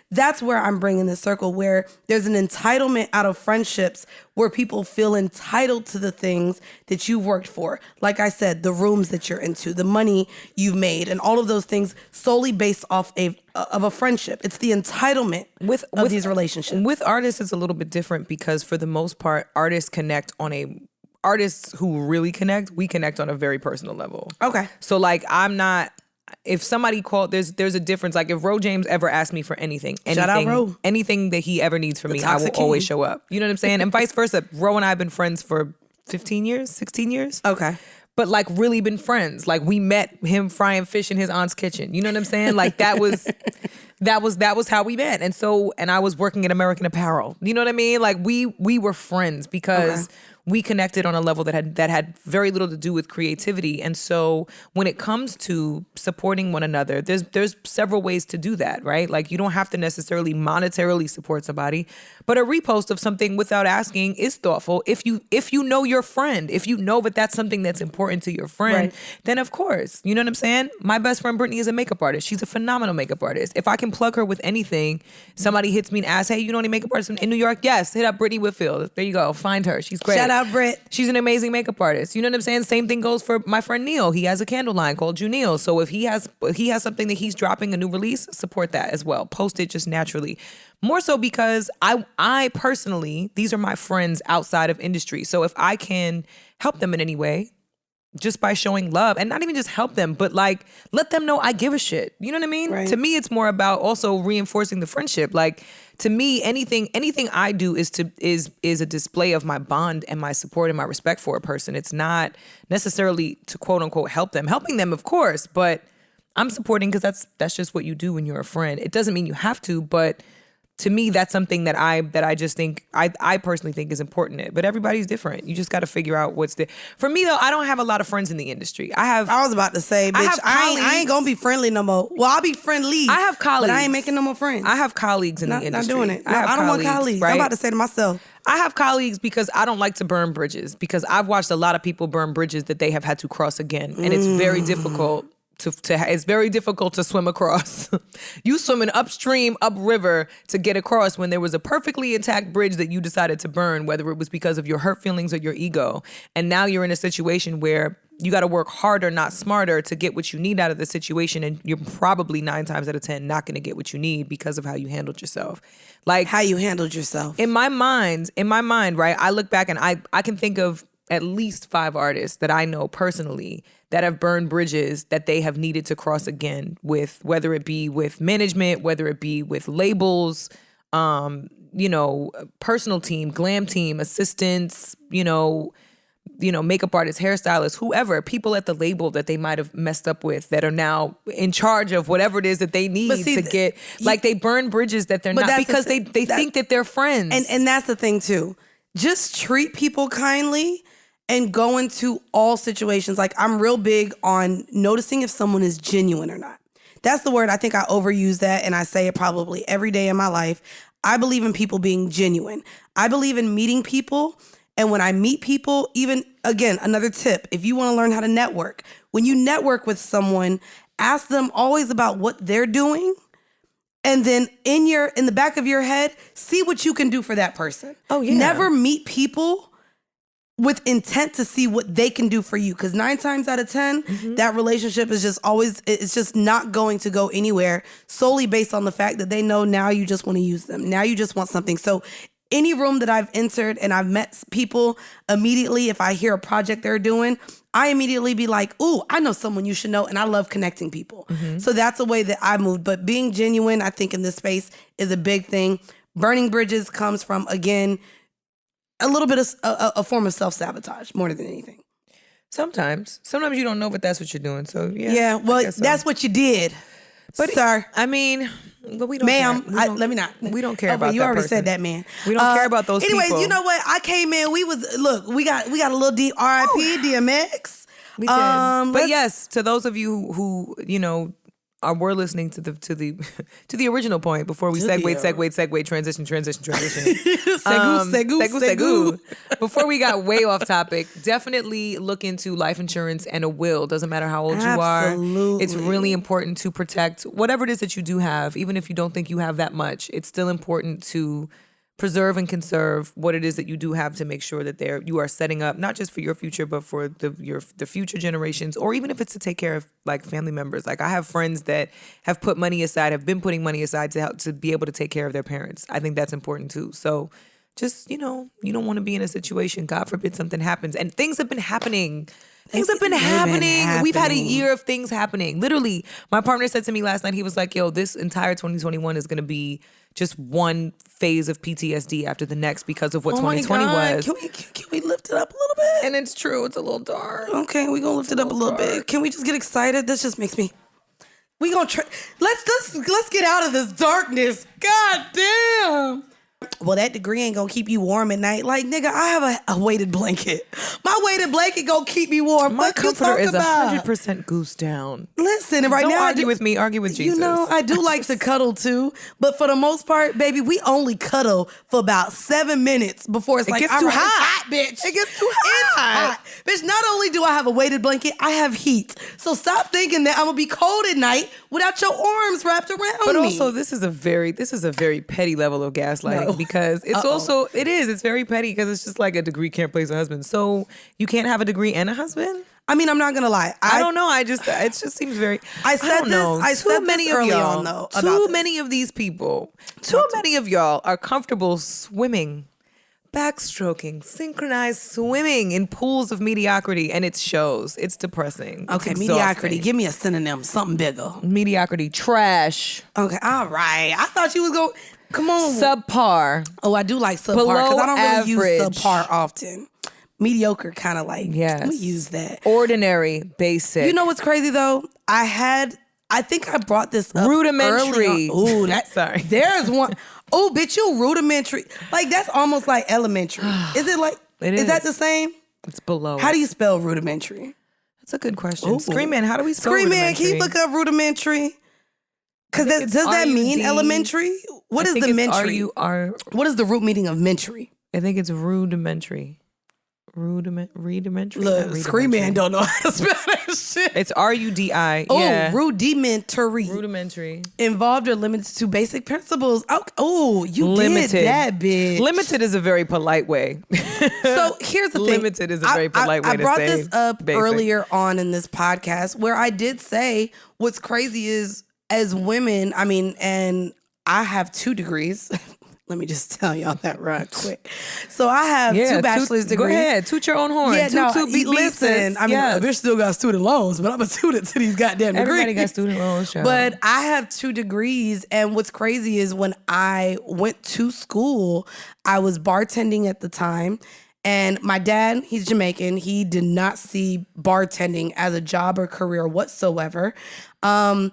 that's where I'm bringing the circle, where there's an entitlement out of friendships where people feel entitled to the things that you've worked for. Like I said, the rooms that you're into, the money you've made, and all of those things solely based off of a friendship. It's the entitlement with these relationships. With artists, it's a little bit different because for the most part, artists who really connect, we connect on a very personal level. Okay. So like if somebody called, there's a difference. Like if Ro James ever asked me for anything Shout out Ro. anything that he ever needs from me, I will always show up. You know what I'm saying? And vice versa. Ro and I have been friends for 15 years, 16 years. Okay. But like really been friends. Like we met him frying fish in his aunt's kitchen. You know what I'm saying? Like that was how we met. And I was working at American Apparel. You know what I mean? Like we were friends because we connected on a level that had very little to do with creativity. And so when it comes to supporting one another, there's several ways to do that, right? Like you don't have to necessarily monetarily support somebody, but a repost of something without asking is thoughtful. If you know your friend, if you know that that's something that's important to your friend, then of course, you know what I'm saying? My best friend Brittany is a makeup artist. She's a phenomenal makeup artist. If I can plug her with anything, somebody hits me and asks, hey, you know any makeup artists in New York? Yes, hit up Brittany Whitfield. There you go. Find her. She's great. Shout out Britt. She's an amazing makeup artist. You know what I'm saying? Same thing goes for my friend Neil. He has a candle line called Junil. So if he has something that he's dropping, a new release, support that as well. Post it just naturally. More so because I personally, these are my friends outside of industry. So if I can help them in any way, just by showing love, and not even just help them, but like let them know I give a shit. You know what I mean? Right. To me, it's more about also reinforcing the friendship. Like to me, anything I do is a display of my bond and my support and my respect for a person. It's not necessarily to quote unquote help them. Helping them, of course, but I'm supporting because that's just what you do when you're a friend. It doesn't mean you have to, but to me, that's something that I just think, I personally think is important. But everybody's different. You just got to figure out what's the... For me, though, I don't have a lot of friends in the industry. I was about to say, bitch, I ain't going to be friendly no more. Well, I'll be friendly. I have colleagues. But I ain't making no more friends. I have colleagues in the industry. Not doing it. I don't want colleagues. Right? I'm about to say to myself. I have colleagues because I don't like to burn bridges. Because I've watched a lot of people burn bridges that they have had to cross again. And it's very difficult. It's very difficult to swim across. You swimming upstream, upriver to get across when there was a perfectly intact bridge that you decided to burn, whether it was because of your hurt feelings or your ego. And now you're in a situation where you got to work harder, not smarter, to get what you need out of the situation. And you're probably 9 times out of 10 not going to get what you need because of how you handled yourself. Like how you handled yourself. In my mind, right? I look back and I can think of at least 5 artists that I know personally that have burned bridges that they have needed to cross again with, whether it be with management, whether it be with labels, personal team, glam team, assistants, makeup artists, hairstylists, whoever, people at the label that they might have messed up with that are now in charge of whatever it is that they need to get. Like they burn bridges that they're not because they think that they're friends. And that's the thing too. Just treat people kindly and go into all situations. Like I'm real big on noticing if someone is genuine or not. That's the word. I think I overuse that and I say it probably every day in my life. I believe in people being genuine. I believe in meeting people. And when I meet people, even, again, another tip, if you want to learn how to network, when you network with someone, ask them always about what they're doing. And then in the back of your head, see what you can do for that person. Oh, yeah. Never meet people with intent to see what they can do for you. Because 9 times out of 10, that relationship is just always, it's just not going to go anywhere solely based on the fact that they know now you just want to use them. Now you just want something. So any room that I've entered and I've met people, immediately, if I hear a project they're doing, I immediately be like, ooh, I know someone you should know. And I love connecting people. So that's a way that I moved. But being genuine, I think in this space is a big thing. Burning bridges comes from, again, a little bit of a form of self-sabotage more than anything. Sometimes you don't know, but that's what you're doing. So yeah, well, that's what you did, but sir. I mean, but we don't. Ma'am, let me not. We don't care about. You that already person. said that, man. We don't care about those. Anyways, people. you know what? I came in. We got a little deep R.I.P. DMX. We did. But yes, to those of you who were listening to the original point before we segue, transition. Segu. Before we got way off topic, definitely look into life insurance and a will. Doesn't matter how old you are. It's really important to protect whatever it is that you do have, even if you don't think you have that much. It's still important to preserve and conserve what it is that you do have to make sure that you are setting up not just for your future, but for the future generations, or even if it's to take care of like family members. Like I have friends that have put money aside, have been putting money aside to help to be able to take care of their parents. I think that's important too. So just, you don't want to be in a situation, God forbid something happens, and things have been happening. Things have been happening. We've had a year of things happening. Literally, my partner said to me last night, he was like, yo, this entire 2021 is going to be just one phase of PTSD after the next because of what 2020 was. Can we lift it up a little bit? And it's true. It's a little dark. Okay, we're going to lift it up a little bit. Can we just get excited? This just makes me... We gonna let's get out of this darkness. God damn. Well, that degree ain't gonna keep you warm at night. Like, nigga, I have a weighted blanket. My weighted blanket gonna keep me warm. My what comforter you is 100% goose down. Listen, right Don't now, argue with me. Argue with Jesus. I do like to cuddle too, but for the most part, baby, we only cuddle for about 7 minutes before it's like, gets too hot, bitch. It gets too hot. Bitch, not only do I have a weighted blanket, I have heat. So stop thinking that I'm gonna be cold at night without your arms wrapped around me. But also, this is a very petty level of gaslighting because it's it's very petty because it's just like a degree can't place a husband. So you can't have a degree and a husband? I mean, I'm not gonna lie. I don't know. It just seems very. I said this early on though. Too many of these people, too many of y'all are comfortable swimming, backstroking, synchronized swimming in pools of mediocrity, and it shows. It's depressing. Okay, it's mediocrity. Give me a synonym, something bigger. Mediocrity, trash. Okay, all right. I thought you was going. Come on. Subpar. Oh, I do like subpar because I don't really use subpar often. Mediocre, kind of like. Yes. Let me use that. Ordinary, basic. You know what's crazy though? I think I brought this up rudimentary. Ooh, sorry. There's one. Oh, bitch, you rudimentary. Like that's almost like elementary. Is it like? Is that the same? It's below. How do you spell rudimentary? That's a good question. Scream Man, how do we spell Scream rudimentary? Man, can you look up rudimentary? Because does that mean elementary? What is the mentary? What is the root meaning of mentary? I think it's rudimentary. Rudimentary. Look, Scream Man don't know how to spell that shit. It's RUDI. Oh, yeah. rudimentary. Rudimentary. Involved or limited to basic principles. Oh, you limited. Did that, bitch. Limited is a very polite way. So here's the thing. Limited is a very polite way to say. I brought this up basic. earlier on in this podcast where I did say what's crazy is as women, I mean, and I have 2 degrees. Let me just tell y'all that right quick. So I have two bachelor's degrees. Go ahead, toot your own horn. Yeah, Listen, I mean, a bitch still got student loans, but I'm a student to these goddamn degrees. Everybody got student loans, child. But I have 2 degrees, and what's crazy is when I went to school, I was bartending at the time. And my dad, he's Jamaican. He did not see bartending as a job or career whatsoever. And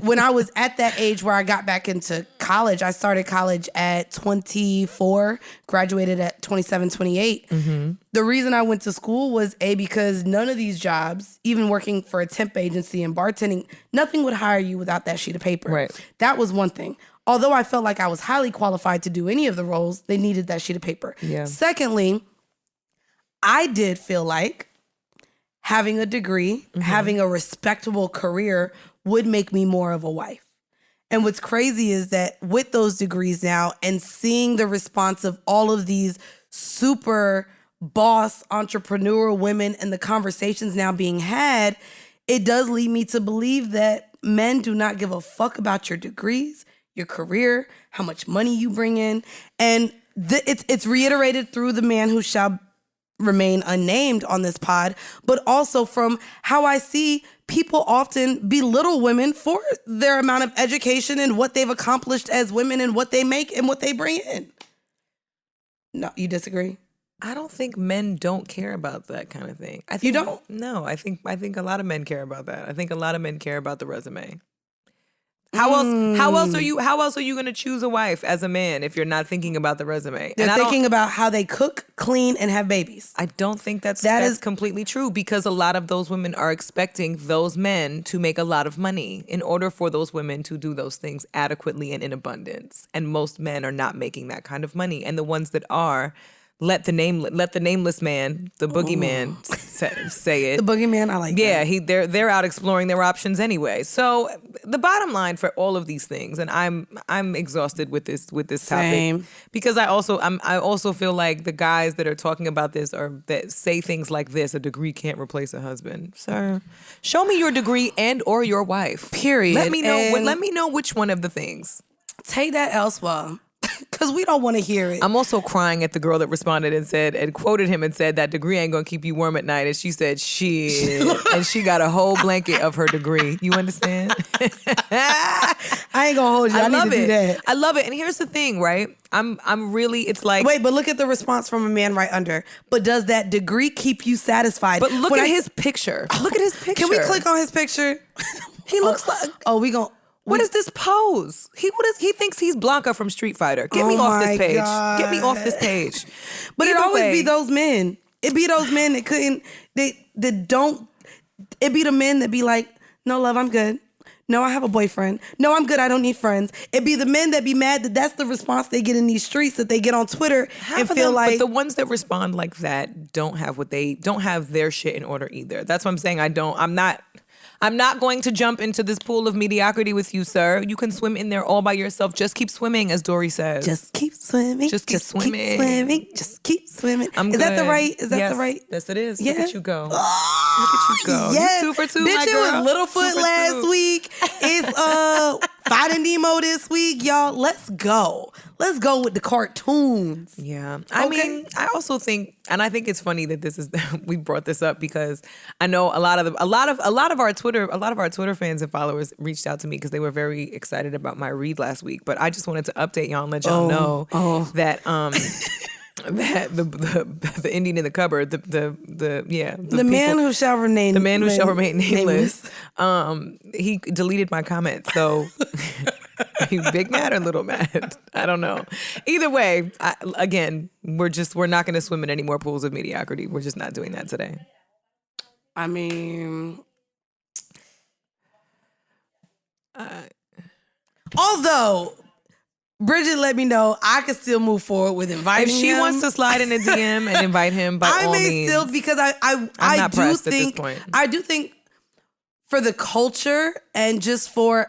when I was at that age where I got back into college, I started college at 24, graduated at 27, 28. Mm-hmm. The reason I went to school was because none of these jobs, even working for a temp agency and bartending, nothing would hire you without that sheet of paper. Right. That was one thing. Although I felt like I was highly qualified to do any of the roles, they needed that sheet of paper. Yeah. Secondly, I did feel like having a degree, having a respectable career would make me more of a wife. And what's crazy is that with those degrees now and seeing the response of all of these super boss entrepreneurial women and the conversations now being had, it does lead me to believe that men do not give a fuck about your degrees, your career, how much money you bring in. And it's reiterated through the man who shall remain unnamed on this pod, but also from how I see people often belittle women for their amount of education and what they've accomplished as women and what they make and what they bring in. No, you disagree? I don't think men don't care about that kind of thing. I think, you don't? No, I think a lot of men care about that. I think a lot of men care about the resume. How else are you going to choose a wife as a man if you're not thinking about the resume? They're thinking about how they cook, clean, and have babies. I don't think that's completely true, because a lot of those women are expecting those men to make a lot of money in order for those women to do those things adequately and in abundance. And most men are not making that kind of money. And the ones that are, let the nameless man, the boogeyman, say it. The boogeyman, I like that. Yeah, they're out exploring their options anyway. So the bottom line for all of these things, and I'm exhausted with this topic. Same. Because I also feel like the guys that are talking about this or that say things like this, a degree can't replace a husband. Sir, show me your degree and or your wife. Period. Let me know. Let me know which one of the things. Take that elsewhere. Because we don't want to hear it. I'm also crying at the girl that responded and quoted him and said, that degree ain't going to keep you warm at night. And she said, shit. And she got a whole blanket of her degree. You understand? I ain't going to hold you. I need to do that. I love it. And here's the thing, right? I'm really, it's like. Wait, but look at the response from a man right under. But does that degree keep you satisfied? But look at his picture. Look at his picture. Can we click on his picture? He looks like. Oh, we going to. What is this pose? He thinks he's Blanca from Street Fighter. Get me off this page. God. Get me off this page. But it always be those men. It be those men that couldn't, that don't, it be the men that be like, no, love, I'm good. No, I have a boyfriend. No, I'm good. I don't need friends. It be the men that be mad that that's the response they get in these streets, that they get on Twitter and feel like. But the ones that respond like that don't have their shit in order either. That's what I'm saying. I'm not going to jump into this pool of mediocrity with you, sir. You can swim in there all by yourself. Just keep swimming, as Dory says. Just keep swimming. Just keep swimming. Keep swimming. Just keep swimming. Is that the right? Is that the right? Yes, it is. Yeah. Look at you go. Look at you go. Yes. You 2 for 2, Bitch, my it girl. was Littlefoot last week. It's Finding Nemo this week, y'all. Let's go. Let's go with the cartoons. Yeah. I mean, I also think, and I think it's funny that this is we brought this up because I know a lot of our Twitter fans and followers reached out to me because they were very excited about my read last week. But I just wanted to update y'all and let y'all know that that the Indian in the cupboard, the man who shall remain nameless. He deleted my comment. So are you big mad or little mad? I don't know. Either way, we're not going to swim in any more pools of mediocrity. We're just not doing that today. I mean, although Bridget let me know I could still move forward with inviting him. If she wants to slide in a DM and invite him, by all means. I may still, because I do think for the culture and just for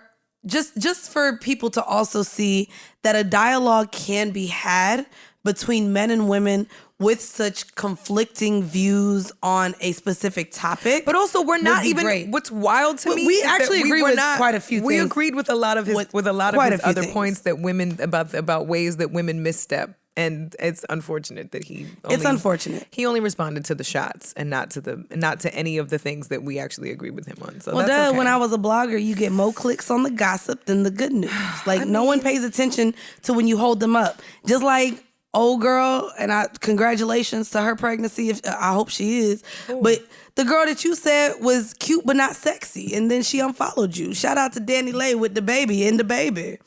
people to also see that a dialogue can be had between men and women with such conflicting views on a specific topic. But also, we're not be even. great. What's wild to me? We is that actually agree were with not, quite a few We things. agreed with a lot of his With other things. points that women about ways that women misstep. And it's unfortunate that It's unfortunate. He only responded to the shots and not to any of the things that we actually agreed with him on. So Well, that's okay. when I was a blogger, you get more clicks on the gossip than the good news. Like, no one pays attention to when you hold them up. Just like old girl, and congratulations to her pregnancy. I hope she is. Ooh. But the girl that you said was cute but not sexy, and then she unfollowed you. Shout out to Danny Lay with the baby in the baby.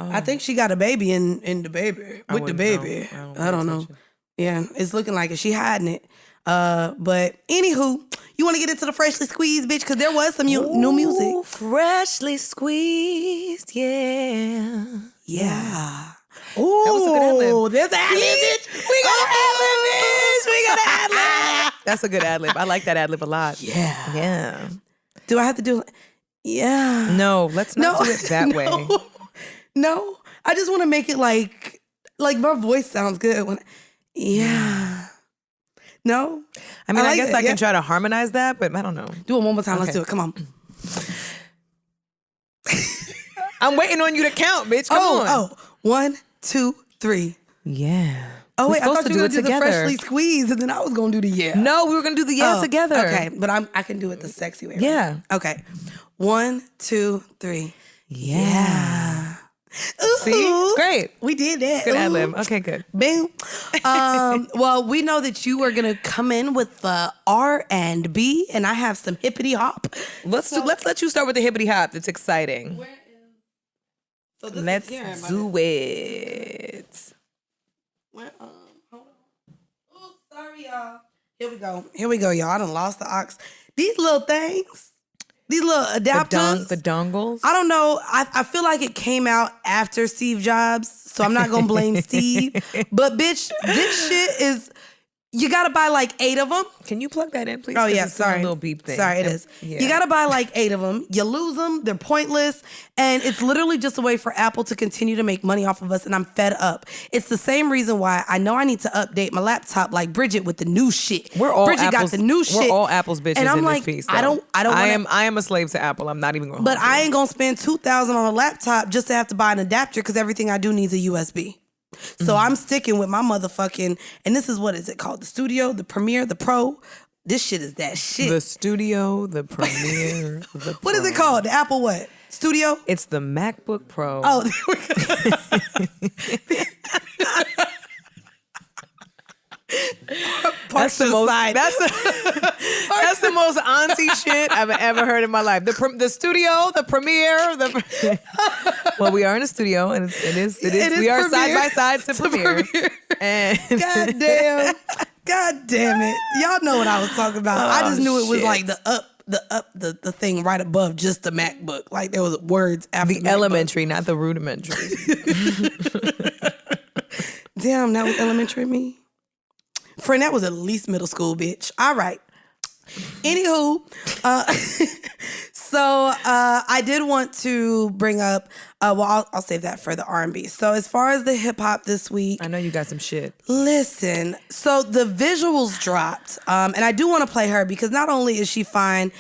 I think she got a baby in the baby with the baby. I don't know. Yeah, it's looking like it. She hiding it. But anywho, you want to get into the freshly squeezed, bitch? Because there was some new music. Freshly squeezed, yeah. Ooh, that was a good ad-lib. There's an ad-lib, bitch. We got an ad-lib, bitch. We got an ad-lib. That's a good ad-lib. I like that ad-lib a lot. Yeah. Do I have to do? Yeah. No, let's not do it that way. No, I just want to make it like my voice sounds good when. No, I mean, I guess I can try to harmonize that, but I don't know. Do it one more time. Okay. Let's do it. Come on. I'm waiting on you to count, bitch. Come on. Oh, 1, 2, 3. Yeah. Oh wait, I thought you were gonna do together. the freshly squeezed, and then I was gonna do the yeah. No, we were gonna do the together. Okay, but I can do it the sexy way. Right? Yeah. Okay. 1, 2, 3. Yeah. Ooh, see, it's great. We did that. Good ad lib. Okay, good. Boom. Well, we know that you are gonna come in with the R&B, and I have some hippity hop. Let's let you start with the hippity hop. That's exciting. Let's do it. Hold on. Oh, sorry, y'all. Here we go, y'all. I done lost the aux. These little things. These little adapters. The dongles. I don't know. I feel like it came out after Steve Jobs, so I'm not going to blame Steve. But bitch, this shit is, you got to buy like 8 of them. Can you plug that in, please? Oh, yeah, it's sorry. A little beep thing. Sorry, it is. Yeah. You got to buy like 8 of them. You lose them. They're pointless. And it's literally just a way for Apple to continue to make money off of us. And I'm fed up. It's the same reason why I know I need to update my laptop like Bridget with the new shit. Bridget got the new shit. We're all Apple's bitches and I'm in like, this piece. I am a slave to Apple. I'm not even going to. But I ain't going to spend $2,000 on a laptop just to have to buy an adapter because everything I do needs a USB. So I'm sticking with my motherfucking, and this is what is it called? The Studio, the Premiere, the Pro. This shit is that shit. The Studio, the Premiere, the Pro. What is it called? The Apple what? Studio? It's the MacBook Pro. Oh, there we go. That's the most auntie shit I've ever heard in my life. The Studio, the Premiere, well, we are in a studio, and it is. We are side by side to Premiere. And God damn it! Y'all know what I was talking about. I just knew it was like the thing right above just the MacBook. Like there was words after the elementary, not the rudimentary. Damn, that was elementary me. Friend, that was at least middle school, bitch. All right. Anywho, so I did want to bring up, I'll save that for the R&B. So as far as the hip hop this week. I know you got some shit. Listen, so the visuals dropped, and I do want to play her because not only is she fine,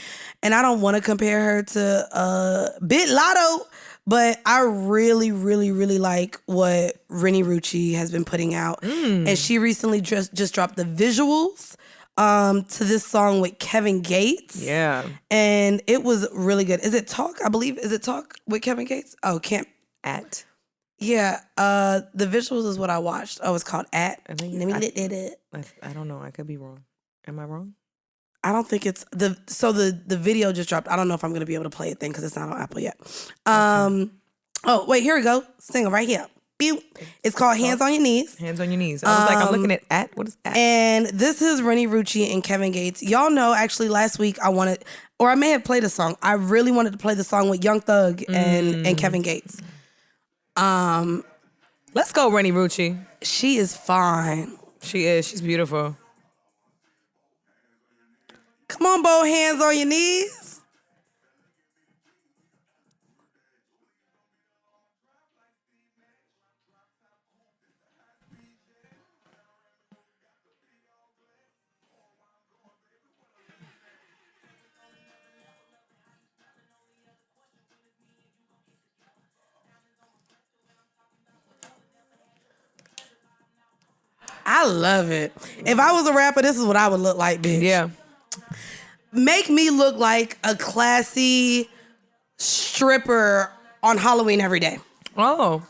and I don't want to compare her to Bit Lotto, but I really, really, really like what Rennie Rucci has been putting out. And she recently just dropped the visuals to this song with Kevin Gates. Yeah. And it was really good. Is it Talk? I believe. Is it Talk with Kevin Gates? Oh, At. Yeah. The visuals is what I watched. Oh, it's called At. Let me look at it. I don't know. I could be wrong. Am I wrong? I don't think it's the video just dropped. I don't know if I'm gonna be able to play it then because it's not on Apple yet. Okay. Oh wait, here we go. Single right here. It's called Hands on Your Knees. Hands on Your Knees. I was like, I'm looking at what is At? And this is Rennie Rucci and Kevin Gates. Y'all know actually last week I may have played a song. I really wanted to play the song with Young Thug and Kevin Gates. Let's go, Rennie Rucci. She is fine. She is. She's beautiful. Come on, both hands on your knees. I love it. If I was a rapper, this is what I would look like, bitch. Yeah. Make me look like a classy stripper on Halloween every day. Oh.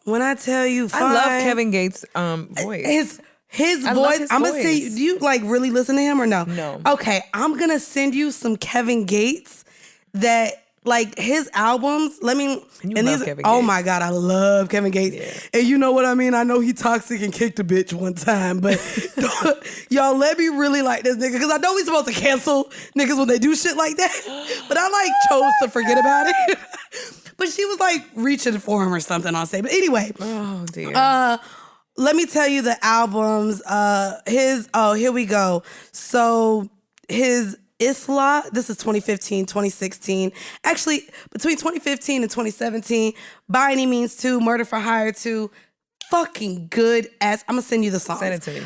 When I tell you, fine, I love Kevin Gates' voice. His I love voice. his I'm gonna voice. say, do you like really listen to him or no? No. Okay, I'm gonna send you some Kevin Gates that like his albums. Let me. You and love these. Kevin Oh Gates. my God, I love Kevin Gates. Yeah. And you know what I mean? I know he toxic and kicked a bitch one time, but y'all let me really like this nigga because I know we supposed to cancel niggas when they do shit like that, but I like chose to forget about it. But she was like reaching for him or something on stage. But anyway. Oh dear. Let me tell you the albums. Here we go. So his Isla, this is 2015, 2016. Actually, between 2015 and 2017, By Any Means 2, Murder for Hire 2, fucking good ass. I'm gonna send you the songs. Send it to me.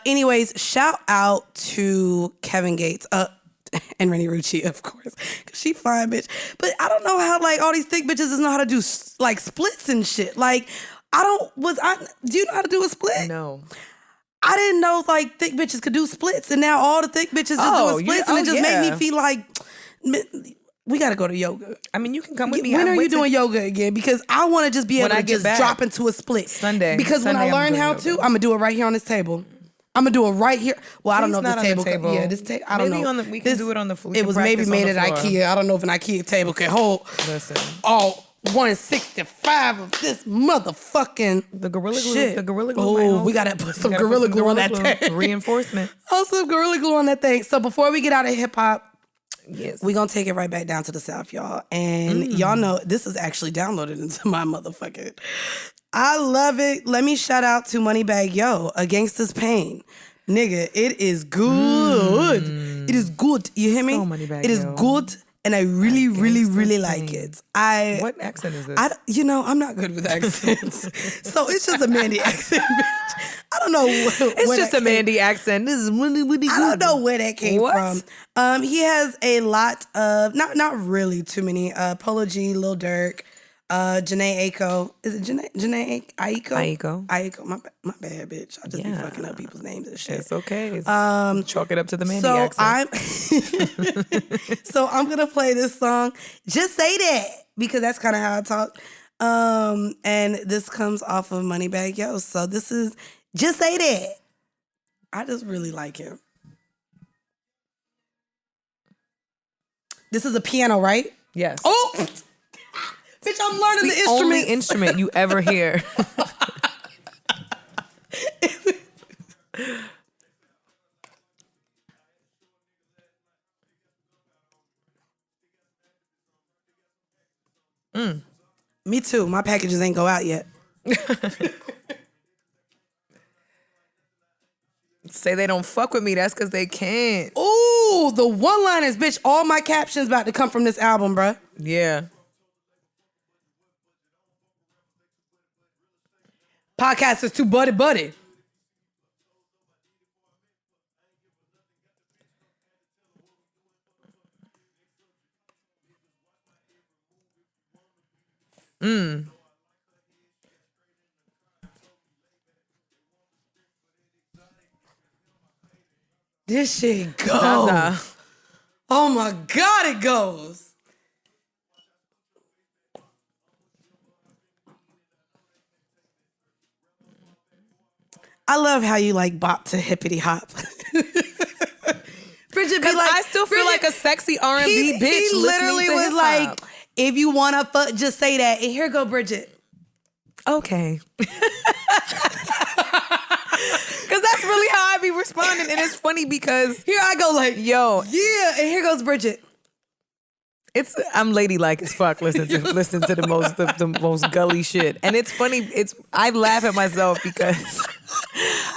Anyways, shout out to Kevin Gates. And Rennie Rucci, of course, because she fine, bitch. But I don't know how like all these thick bitches doesn't know how to do like splits and shit. Like do you know how to do a split? No. I didn't know like thick bitches could do splits, and now all the thick bitches just doing splits, and it just made me feel like we gotta go to yoga. I mean, you can come with me. When are you doing yoga again? Because I want to just be able to just drop into a split. Sunday. Because when I learn how to, I'm gonna do it right here on this table. I'm gonna do it right here. Well, I don't know if this table. Yeah, this table. I don't know. We can do it on the floor. It was maybe made at IKEA. I don't know if an IKEA table can hold. Listen. All 165 of this motherfucking The Gorilla Glue. shit. The Gorilla Glue. Oh, we gotta put some Gorilla Glue on that thing. Reinforcement. Some Gorilla Glue on that thing. So before we get out of hip hop, yes, we gonna take it right back down to the South, y'all. And y'all know this is actually downloaded into my motherfucking. I love it. Let me shout out to Moneybagg Yo, A Gangsta's Pain. Nigga, it is good. It is good. You hear me? Moneybagg It is Yo. good. And I really, really, really like it. What accent is this? I'm not good with accents. So it's just a Mandy accent, bitch. I don't know. It's just a Mandy accent. This is really, really good. I don't know where that came from. He has a lot of, not really too many, Polo G, Lil Durk, Janae Aiko. Is it Janae Aiko? Aiko. My bad, bitch. I just be fucking up people's names and shit. It's okay. Chalk it up to the Mandy accent. So I'm gonna play this song. Just Say That, because that's kind of how I talk. And this comes off of Moneybagg Yo. So this is Just Say That. I just really like him. This is a piano, right? Yes. Oh, bitch, I'm learning the instrument. Only instrument you ever hear. Me too. My packages ain't go out yet. Say they don't fuck with me. That's because they can't. Ooh, the one-liners, bitch. All my captions about to come from this album, bruh. Yeah. Podcast is too buddy. This shit goes. Zaza. Oh my God, it goes. I love how you like bop to hippity hop. Bridget be like, I still feel like a sexy R&B bitch. He literally was like, hip-hop. if you wanna fuck, just say that. And here go Bridget. Okay. Because that's really how I be responding. And it's funny because Here I go like, yo, yeah, and here goes Bridget. I'm ladylike as fuck listening to the most gully shit. And it's funny, I laugh at myself because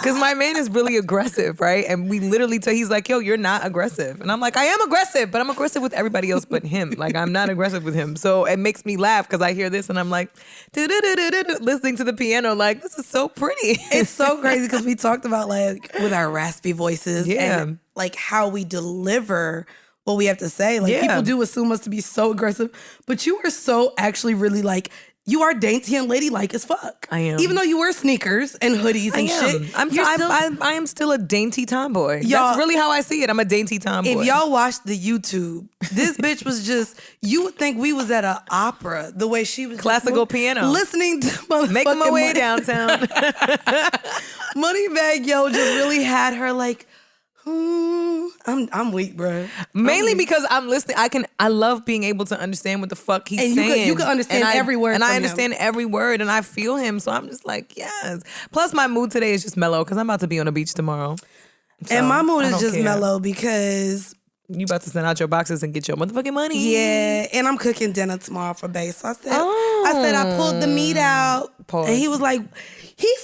my man is really aggressive, right? And we literally he's like, yo, you're not aggressive. And I'm like, I am aggressive, but I'm aggressive with everybody else but him. Like, I'm not aggressive with him. So it makes me laugh because I hear this and I'm like, listening to the piano, like, this is so pretty. It's so crazy because we talked about like with our raspy voices Yeah. and like how we deliver what we have to say. Like, Yeah. people do assume us to be so aggressive, but you are so actually really like, you are dainty and ladylike as fuck. I am. Even though you wear sneakers and hoodies and shit. I am still a dainty tomboy. Y'all- That's really how I see it. I'm a dainty tomboy. If y'all watched the YouTube, this bitch was just, you would think we was at an opera, the way she was. Classical piano. Listening to motherfucking making my way downtown. Moneybag Yo just really had her like, I'm weak, bro. Mainly because I'm listening. I love being able to understand what the fuck he's And saying. you can understand every word And from I him. understand every word and I feel him. So I'm just like, yes. Plus my mood today is just mellow because I'm about to be on the beach tomorrow. So, And my mood I is don't just care. mellow because, You about to send out your boxes and get your motherfucking money. yeah, and I'm cooking dinner tomorrow for Bae. So I said I pulled the meat out. Pause. And he was like, he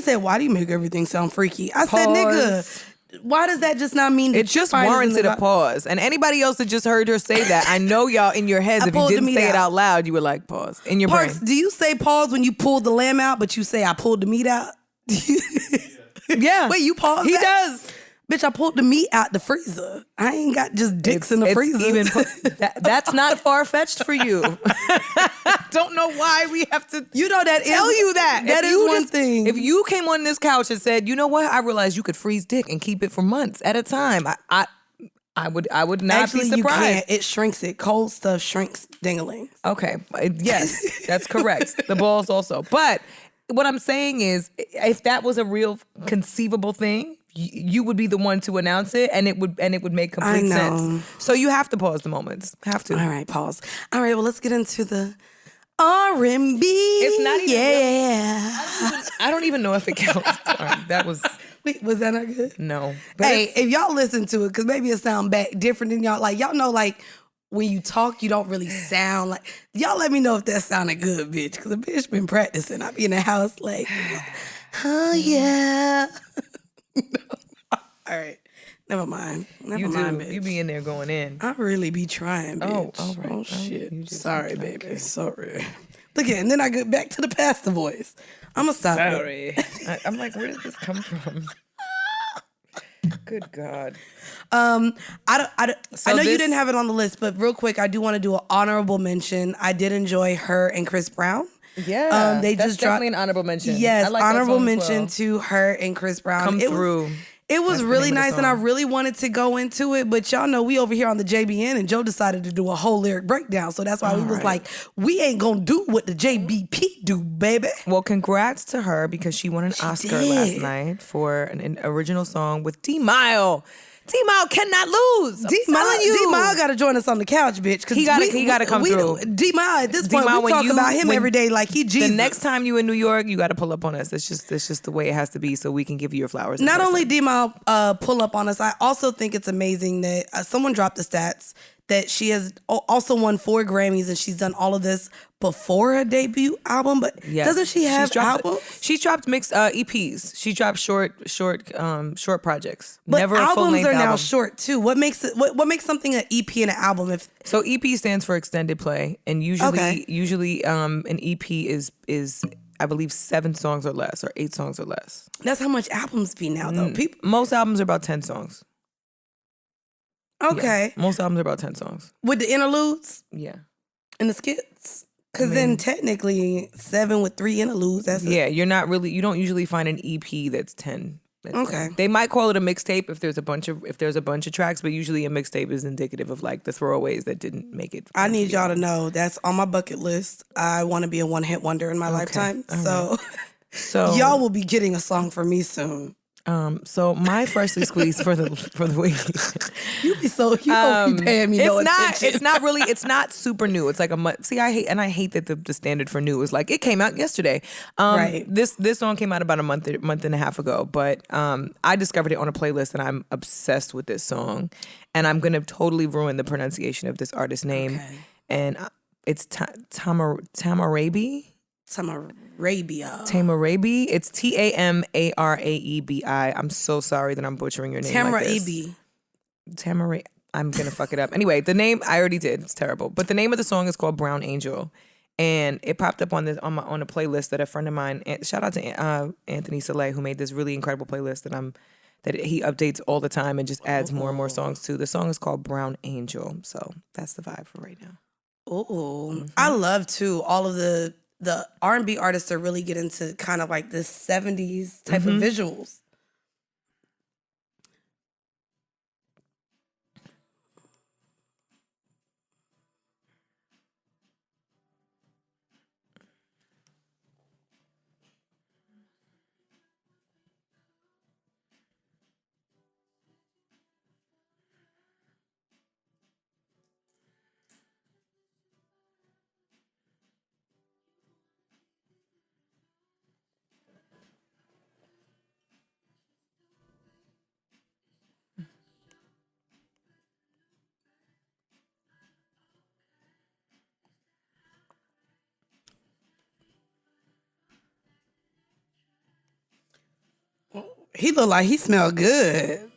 said, why do you make everything sound freaky? I said, Pause. nigga, why does that just not mean that It just fine is in warranted the a pause. And anybody else that just heard her say that, I know y'all in your heads, I if you pulled the didn't meat say it out. out loud, you were like, pause. In your Parks, brain. do you say pause when you pull the lamb out, but you say I pulled the meat out? Yeah. Wait, you pause He that? does. Bitch, I pulled the meat out the freezer. I ain't got just dicks in the It's freezer. even that's not far-fetched for you. Don't know why we have to you know that tell is, you that. That If is you one just- thing. If you came on this couch and said, you know what, I realized you could freeze dick and keep it for months at a time, I would not Actually, be you surprised. can't. It shrinks it. Cold stuff shrinks dingaling. Okay. Yes, that's correct. The balls also. But what I'm saying is, if that was a real conceivable thing, you would be the one to announce it, and it would make complete know. sense. So you have to pause the moments. Have to. All right, pause. All right, well, let's get into the R&B. It's not even yeah. I don't even know if it counts. Sorry, that was Wait, was that not good? no. But Hey, it's- if y'all listen to it, because maybe it sound back different than y'all. Like, y'all know, like, when you talk, you don't really sound like. Y'all let me know if that sounded good, bitch. Because a bitch been practicing. I be in the house like, oh, yeah. All right. Never mind. Never mind, bitch. You be in there going in. I really be trying, bitch. Oh, all right. Oh, Oh, shit. you just- Sorry, baby. Sorry. Look at, and then I get back to the pastor voice. I'm going to stop it. Sorry. I'm like, where did this come from? Good God. I know you this- didn't have it on the list, but real quick, I do want to do an honorable mention. I did enjoy her and Chris Brown. Yeah. They that's just dropped. definitely an honorable mention. Yes, I like that honorable song as mention well. to her and Chris Brown. Come through. It was That's the really name of the nice, and I song. really wanted to go into it, but y'all know we over here on the JBN, and Joe decided to do a whole lyric breakdown, so that's why we was like, we ain't gonna do what the JBP do, baby. Well, congrats to her because she won an Oscar did. last night for an original song with D-Mile. D-Mile cannot lose. I'm telling you. D-Mile got to join us on the couch, bitch. 'cause He gotta come through. D-Mile, at this point, D-Mile, we when talk you- about him when- every day like he Jesus. The next time you in New York, you got to pull up on us. That's just the way it has to be, so we can give you your flowers. in Not person. only D-Mile pull up on us, I also think it's amazing that someone dropped the stats that she has also won 4 Grammys, and she's done all of this before her debut album. But Yes. doesn't she have She's dropped- albums? She dropped mixed EPs. She dropped short projects. But Never a albums full-length are now album. short too. What makes it? What makes something an EP and an album? If So EP stands for extended play, and usually Okay. an EP is I believe 7 songs or less, or 8 songs or less. that's how much albums be now, though. People. Most albums are about 10 songs. Okay, Yeah. Most albums are about 10 songs. with the interludes Yeah. and the skits, because then technically 7 with 3 interludes. That's Yeah, you don't usually find an EP that's 10. Okay. They might call it a mixtape if there's a bunch of tracks, but usually a mixtape is indicative of like the throwaways that didn't make it. I need y'all to know that's on my bucket list. I want to be a one-hit wonder in my lifetime. So So y'all will be getting a song from me soon. So my freshly squeezed for the week. You don't be paying me no attention. It's not super new. It's like a month. See, I hate that the standard for new is like it came out yesterday. Right. This song came out about a month and a half ago, but I discovered it on a playlist and I'm obsessed with this song, and I'm gonna totally ruin the pronunciation of this artist's name, and it's Tamarabi. Tamarabia. Tamarabi. It's Tamaraebi. I'm so sorry that I'm butchering your name like this. Tamarabi. Tamara. I'm gonna fuck it up. Anyway, the name I already did. It's terrible. But the name of the song is called Brown Angel, and it popped up on a playlist that a friend of mine. Shout out to Anthony Saleh, who made this really incredible playlist that he updates all the time and just adds more and more songs to. The song is called Brown Angel. So that's the vibe for right now. Oh, I love too all of the R&B artists that really get into kind of like this 70s type of visuals. He look like he smelled good.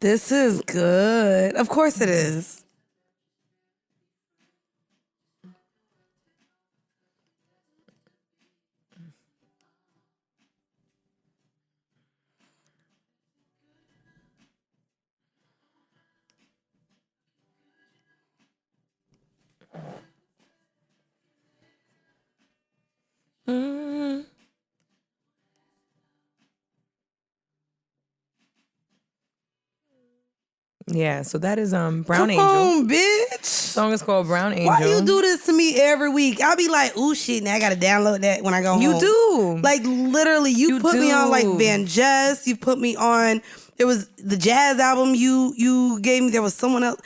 This is good. Of course it is. Yeah, so that is Brown Come Angel. on, bitch. Song is called Brown Angel. Why you do this to me every week? I'll be like, ooh, shit, now I gotta download that when I go home. You do. Like, literally, you put me on, like, Van Jess. You put me on, there was the jazz album you gave me. There was someone else.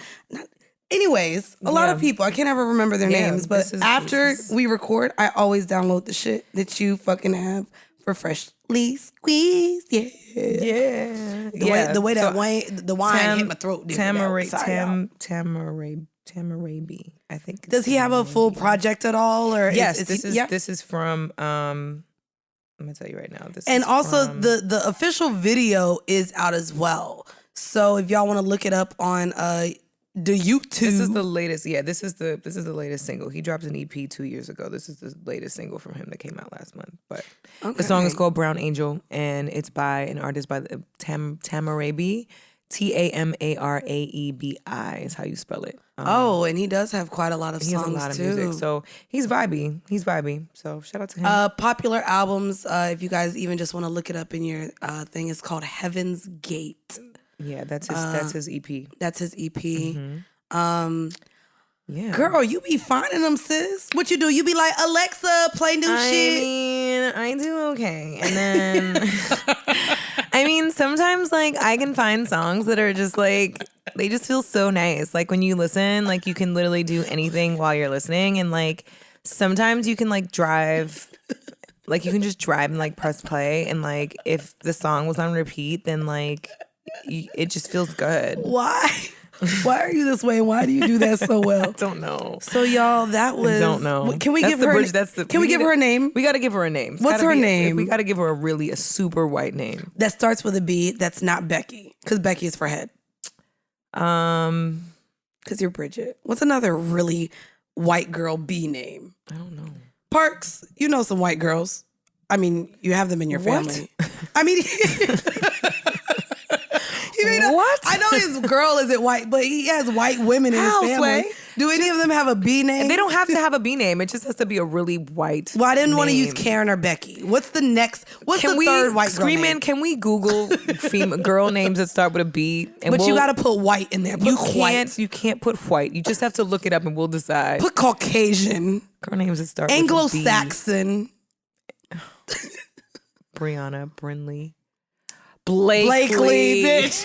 Anyways, a lot of people, I can't ever remember their names, but after we record, I always download the shit that you fucking have for freshly squeezed. Yeah. Yeah. The way that the wine hit my throat. Tamaray B, I think. Does he have a full project at all? Or yes, this is from I'm gonna tell you right now. And also the official video is out as well. So if y'all want to look it up on the YouTube. This is the latest. Yeah, this is the latest single. He dropped an EP 2 years ago. This is the latest single from him that came out last month. But the song is called Brown Angel, and it's by an artist by the Tamaray B. Tamaraebi is how you spell it. And he does have quite a lot of songs. He has a lot of music, so he's vibey. So shout out to him. Popular albums. If you guys even just want to look it up in your thing, it's called Heaven's Gate. Yeah, that's his EP. That's his EP. Yeah. Girl, you be finding them, sis. What you do? You be like, Alexa, play new shit. I mean, I do okay. And then, I mean, sometimes like I can find songs that are just like, they just feel so nice. Like when you listen, like you can literally do anything while you're listening. And like sometimes you can like drive, like you can just drive and like press play. And like if the song was on repeat, then like it just feels good. Why? Why are you this way? Why do you do that so well? I don't know. So y'all, that was. I don't know. Can we give her? Can we give her a name? We got to give her a name. What's her name? We got to give her a super white name that starts with a B. That's not Becky, because Becky is for head. Because you're Bridget. What's another really white girl B name? I don't know. Parks. You know some white girls. I mean, you have them in your family. I mean. What? I know his girl isn't white, but he has white women in his family. Do any of them have a B name? They don't have to have a B name. It just has to be a really white Well, I didn't want to use Karen or Becky. What's the next? What's the third white girl name? Can we Google girl names that start with a B? But you got to put white in there. You can't put white. You just have to look it up and we'll decide. Put Caucasian. Girl names that start with Anglo-Saxon. Brianna, Brinley. Blakely, bitch.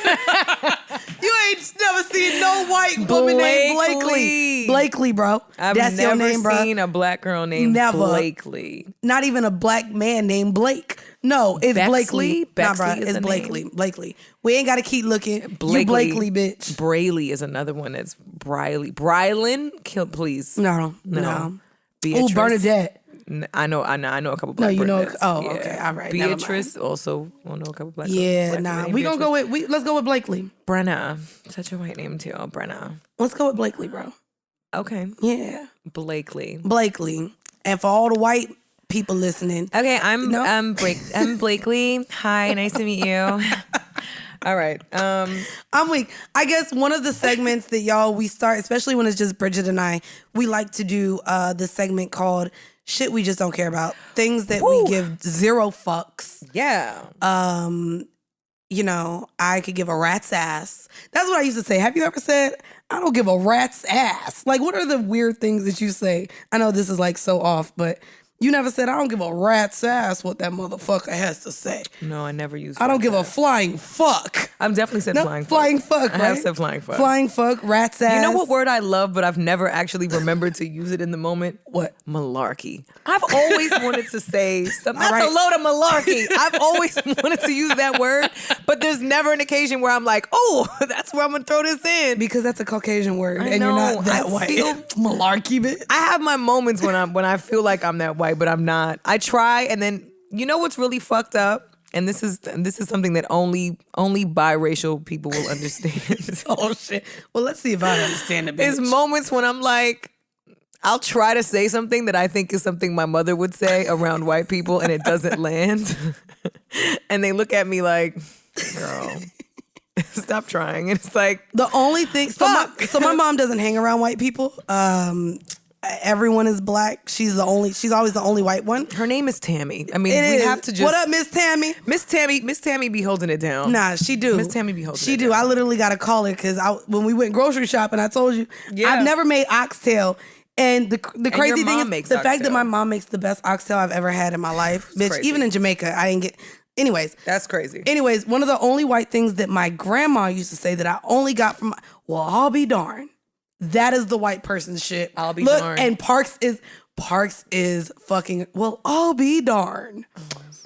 You ain't never seen no white woman named Blakely. Blakely, bro. That's your name, bro. I've never seen a black girl named Blakely. Not even a black man named Blake. No, it's Blakely. Nah, bro, it's Blakely. Name. Blakely. We ain't got to keep looking. You Blakely, bitch. Brayley is another one that's Briley. Brylin? Please. No. Beatrice. Oh, Bernadette. I know a couple No, black you know. Brittnets. Oh, Yeah. okay, all right. never mind. Beatrice also. I know a couple black. Yeah, black nah. women We named gonna Beatrice. go with. Let's go with Blakely. Brenna. Such a white name too. Brenna. Let's go with Blakely, bro. Okay. Yeah, Blakely. Blakely. And for all the white people listening, Okay, I'm No. I'm Blakely. Hi, nice to meet you. All right. I'm weak. I guess one of the segments that we start, especially when it's just Bridget and I, we like to do this segment called "Shit We Just Don't Care About," things that we give zero fucks. Yeah. You know, I could give a rat's ass. That's what I used to say. Have you ever said, I don't give a rat's ass? Like, what are the weird things that you say? I know this is like so off, but you never said, I don't give a rat's ass what that motherfucker has to say. No, I never used. I don't give a flying fuck. I've definitely said No, flying fuck. flying fuck, right? I have said flying fuck. Flying fuck, rat's ass. You know what word I love, but I've never actually remembered to use it in the moment? What? Malarkey. I've always wanted to say something. All That's right. a load of malarkey. I've always wanted to use that word, but there's never an occasion where I'm like, oh, that's where I'm going to throw this in. Because that's a Caucasian word, I and you're know, not that I white. feel- Malarkey, bitch. I have my moments when I feel like I'm that white, but I'm not. I try, and then you know what's really fucked up? And this is something that only biracial people will understand. Oh, shit. Well, let's see if I understand it, bitch. It's moments when I'm like, I'll try to say something that I think is something my mother would say around white people, and it doesn't land. And they look at me like, girl, stop trying. And it's like, The only thing, Fuck. so my mom doesn't hang around white people. Everyone is black. She's always the only white one. her name is Tammy. I mean, It we is. have to just. What up, Miss Tammy? Miss Tammy be holding it down. Nah, she do. Miss Tammy be holding She it do. down. I literally got to call her because when we went grocery shopping, I told you Yeah. I've never made oxtail. And the crazy your thing mom is makes the fact oxtail. that my mom makes the best oxtail I've ever had in my life. Bitch, crazy. even in Jamaica, I didn't get. Anyways, That's crazy. one of the only white things that my grandma used to say that I only got from, well, I'll be darned. That is the white person shit. I'll be Look, darned. and Parks is fucking, well, I'll be darned.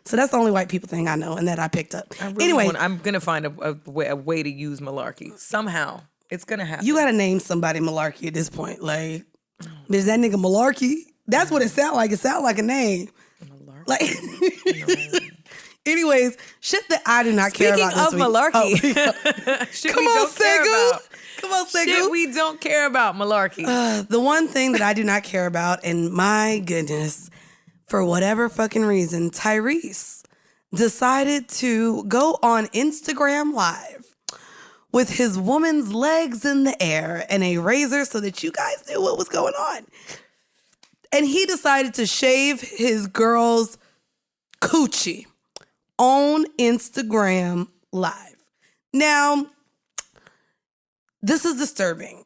So that's the only white people thing I know and that I picked up. Anyway, I'm gonna find a way to use malarkey somehow. It's gonna happen. you got to name somebody Malarkey at this point. Like, is that nigga Malarkey? That's what it sound like. It sound like a name. Like, anyways, shit that I do not care Speaking about this of week. malarkey, Oh, shit come we on, don't care Segu. about. Come on, Segu. Shit we don't care about malarkey. The one thing that I do not care about, and my goodness, for whatever fucking reason, Tyrese decided to go on Instagram Live with his woman's legs in the air and a razor so that you guys knew what was going on. And he decided to shave his girl's coochie on Instagram Live. Now, this is disturbing.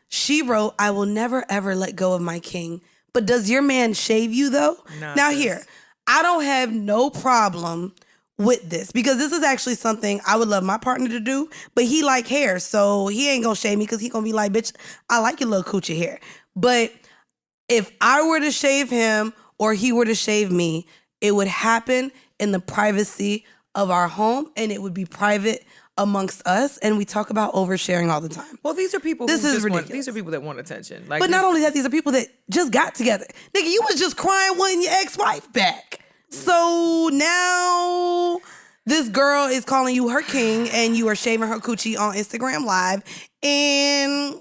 She wrote, I will never ever let go of my king. But does your man shave you though? Nah, Now sis. here, I don't have no problem with this because this is actually something I would love my partner to do, but he like hair, so he ain't gonna shave me because he gonna be like, bitch, I like your little coochie hair. But if I were to shave him or he were to shave me, it would happen in the privacy of our home and it would be private amongst us, and we talk about oversharing all the time. Well, these are people. This who is just ridiculous. These are people that want attention. Like, But not only that, these are people that just got together. Nigga, you was just crying wanting your ex-wife back. So now this girl is calling you her king and you are shaving her coochie on Instagram Live. And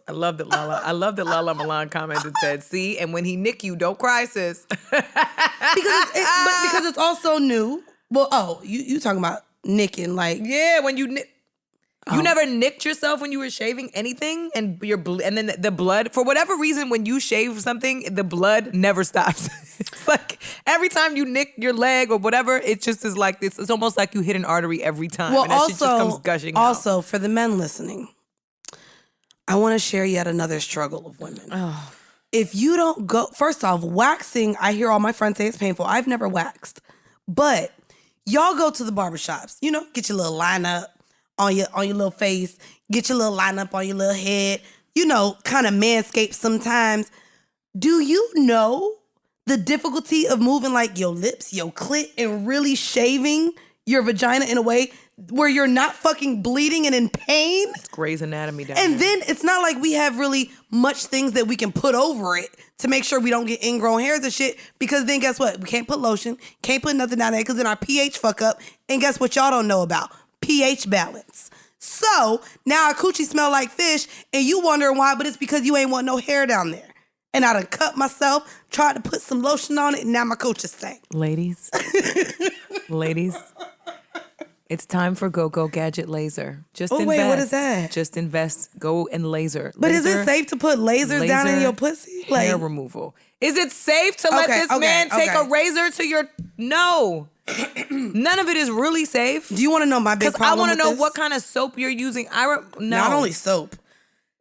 I love that Lala Milan commented said, "See, and when he nick you, don't cry, sis." because it's also new. Well, you talking about nicking, like, Yeah, when you you never nicked yourself when you were shaving anything, and and then the blood, for whatever reason, when you shave something, the blood never stops. It's like every time you nick your leg or whatever, it just is like this. It's almost like you hit an artery every time, well, and that shit just comes gushing out. also for the men listening, I want to share yet another struggle of women. Oh. If you don't go, first off, waxing, I hear all my friends say it's painful. I've never waxed, but y'all go to the barbershops, get your little lineup on your little face, get your little lineup on your little head, kind of manscape sometimes. Do you know the difficulty of moving like your lips, your clit, and really shaving your vagina in a way where you're not fucking bleeding and in pain. It's Grey's Anatomy down And there. then it's not like we have really much things that we can put over it to make sure we don't get ingrown hairs and shit. Because then guess what? We can't put lotion, can't put nothing down there because then our pH fuck up. And guess what y'all don't know about? pH balance. So now our coochie smell like fish and you wondering why, but it's because you ain't want no hair down there. And I done cut myself, tried to put some lotion on it, and now my coochie stank. Ladies, it's time for Go Gadget Laser. Just invest. Wait, what is that? Just invest. Go and laser. But Laser, is it safe to put lasers down in your pussy? Hair removal. Is it safe to let this man take a razor to your... No. None of it is really safe. Do you want to know my big problem? Because I want to know this? what kind of soap you're using. No. Not only soap.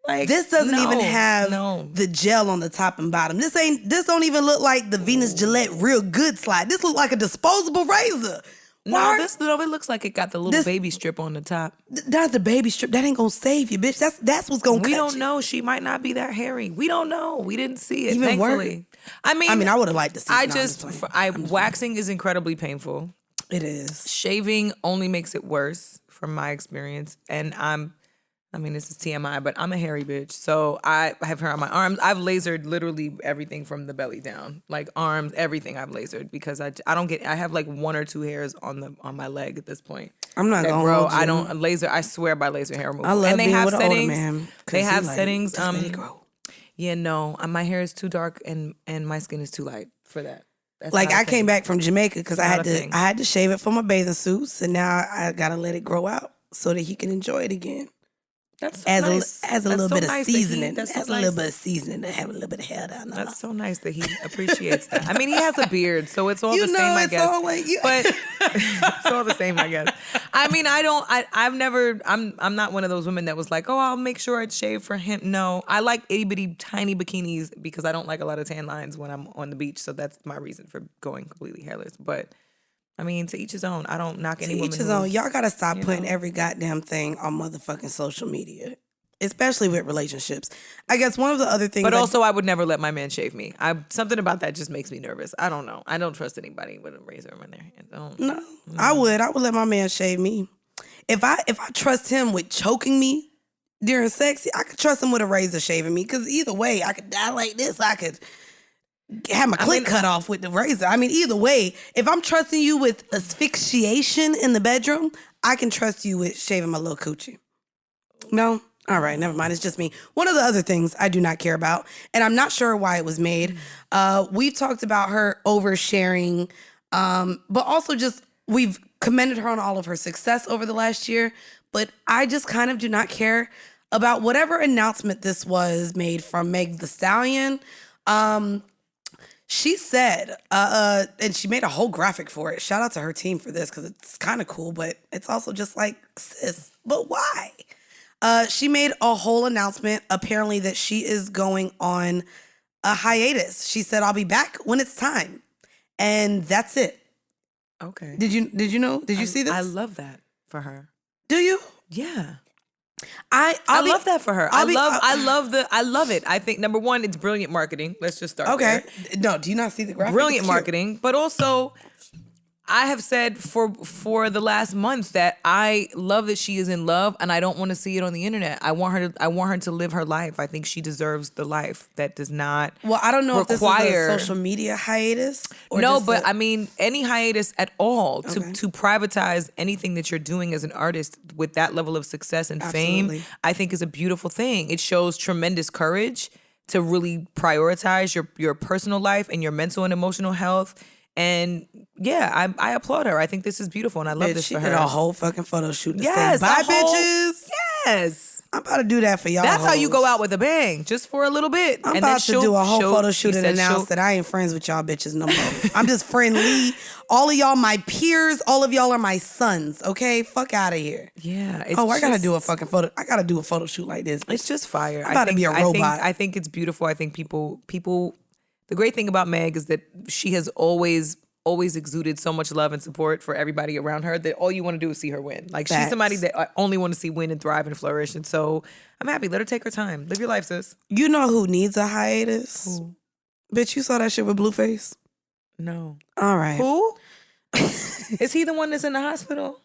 Like, this doesn't even have no. the gel on the top and bottom. This don't even look like the Venus Gillette Real Good slide. This look like a disposable razor. No, it looks like it got the little baby strip on the top. Not the baby strip. That ain't gonna save you, bitch. That's what's gonna cut you. We don't know. She might not be that hairy. We don't know. We didn't see it, Even thankfully. I mean, I would have liked to see it. Waxing is incredibly painful. It is. Shaving only makes it worse from my experience. And this is TMI, but I'm a hairy bitch. So I have hair on my arms. I've lasered literally everything from the belly down. Like arms, everything I've lasered because I have like 1 or 2 hairs on my leg at this point. I'm not gonna grow. hold you. I don't laser. I swear by laser hair removal. I love and they being have with an settings. older man. They have settings. Just let it grow. Yeah, no, my hair is too dark and my skin is too light for that. That's like I came back from Jamaica because I thing. had to shave it for my bathing suits, and now I gotta let it grow out so that he can enjoy it again. That's so as nice. A little bit of seasoning. That's so a little bit of seasoning to have a little bit of hair down there. That's so nice that he appreciates that. I mean, he has a beard, so it's all the same, I guess. All like, But it's all the same, I guess. I mean, I'm not one of those women that was like, oh, I'll make sure I shave for him. No, I like itty bitty tiny bikinis because I don't like a lot of tan lines when I'm on the beach. So that's my reason for going completely hairless. But I mean, to each his own. I don't knock any woman. To each his own. Y'all gotta stop putting every goddamn thing on motherfucking social media, especially with relationships. I guess one of the other things. But also, I would never let my man shave me. Something about that just makes me nervous. I don't know. I don't trust anybody with a razor in their hand. No, I would let my man shave me. If I trust him with choking me during sex, I could trust him with a razor shaving me. Because either way, I could die like this. I could have my clit cut off with the razor. I mean, either way, if I'm trusting you with asphyxiation in the bedroom, I can trust you with shaving my little coochie. No? All right, never mind. It's just me. One of the other things I do not care about, and I'm not sure why it was made, we've talked about her oversharing, but also just we've commended her on all of her success over the last year, but I just kind of do not care about whatever announcement this was made from Meg Thee Stallion. She said, and she made a whole graphic for it. Shout out to her team for this because it's kind of cool, but it's also just like, sis, but why? She made a whole announcement, apparently, that she is going on a hiatus. She said, I'll be back when it's time. And that's it. Okay. Did you know? Did you see this? I love that for her. Do you? Yeah. I love that for her. I love it. I think number one, it's brilliant marketing. Let's just start there. No, do you not see the graphic? Brilliant marketing, but also I have said for the last month that I love that she is in love, and I don't want to see it on the internet. I want her to live her life. I think she deserves the life that does not. Well, I don't know if this is a social media hiatus. No, but I mean any hiatus at all to privatize anything that you're doing as an artist with that level of success and fame, I think is a beautiful thing. It shows tremendous courage to really prioritize your personal life and your mental and emotional health. And yeah, I applaud her. I think this is beautiful, and I love this for her. She did a whole fucking photo shoot. Yes, bye, bitches. Yes, I'm about to do that for y'all. That's how you go out with a bang, just for a little bit. I'm about to do a whole photo shoot and announce that I ain't friends with y'all bitches no more. I'm just friendly. All of y'all my peers. All of y'all are my sons. Okay, fuck out of here. Yeah. I gotta do a fucking photo. I gotta do a photo shoot like this. It's just fire. I'm about to be a robot. I think it's beautiful. I think people. The great thing about Meg is that she has always exuded so much love and support for everybody around her that all you want to do is see her win. Like she's somebody that I only want to see win and thrive and flourish. And so I'm happy. Let her take her time. Live your life, sis. You know who needs a hiatus? Who? Bitch, you saw that shit with Blueface? No. All right. Who? Is he the one that's in the hospital?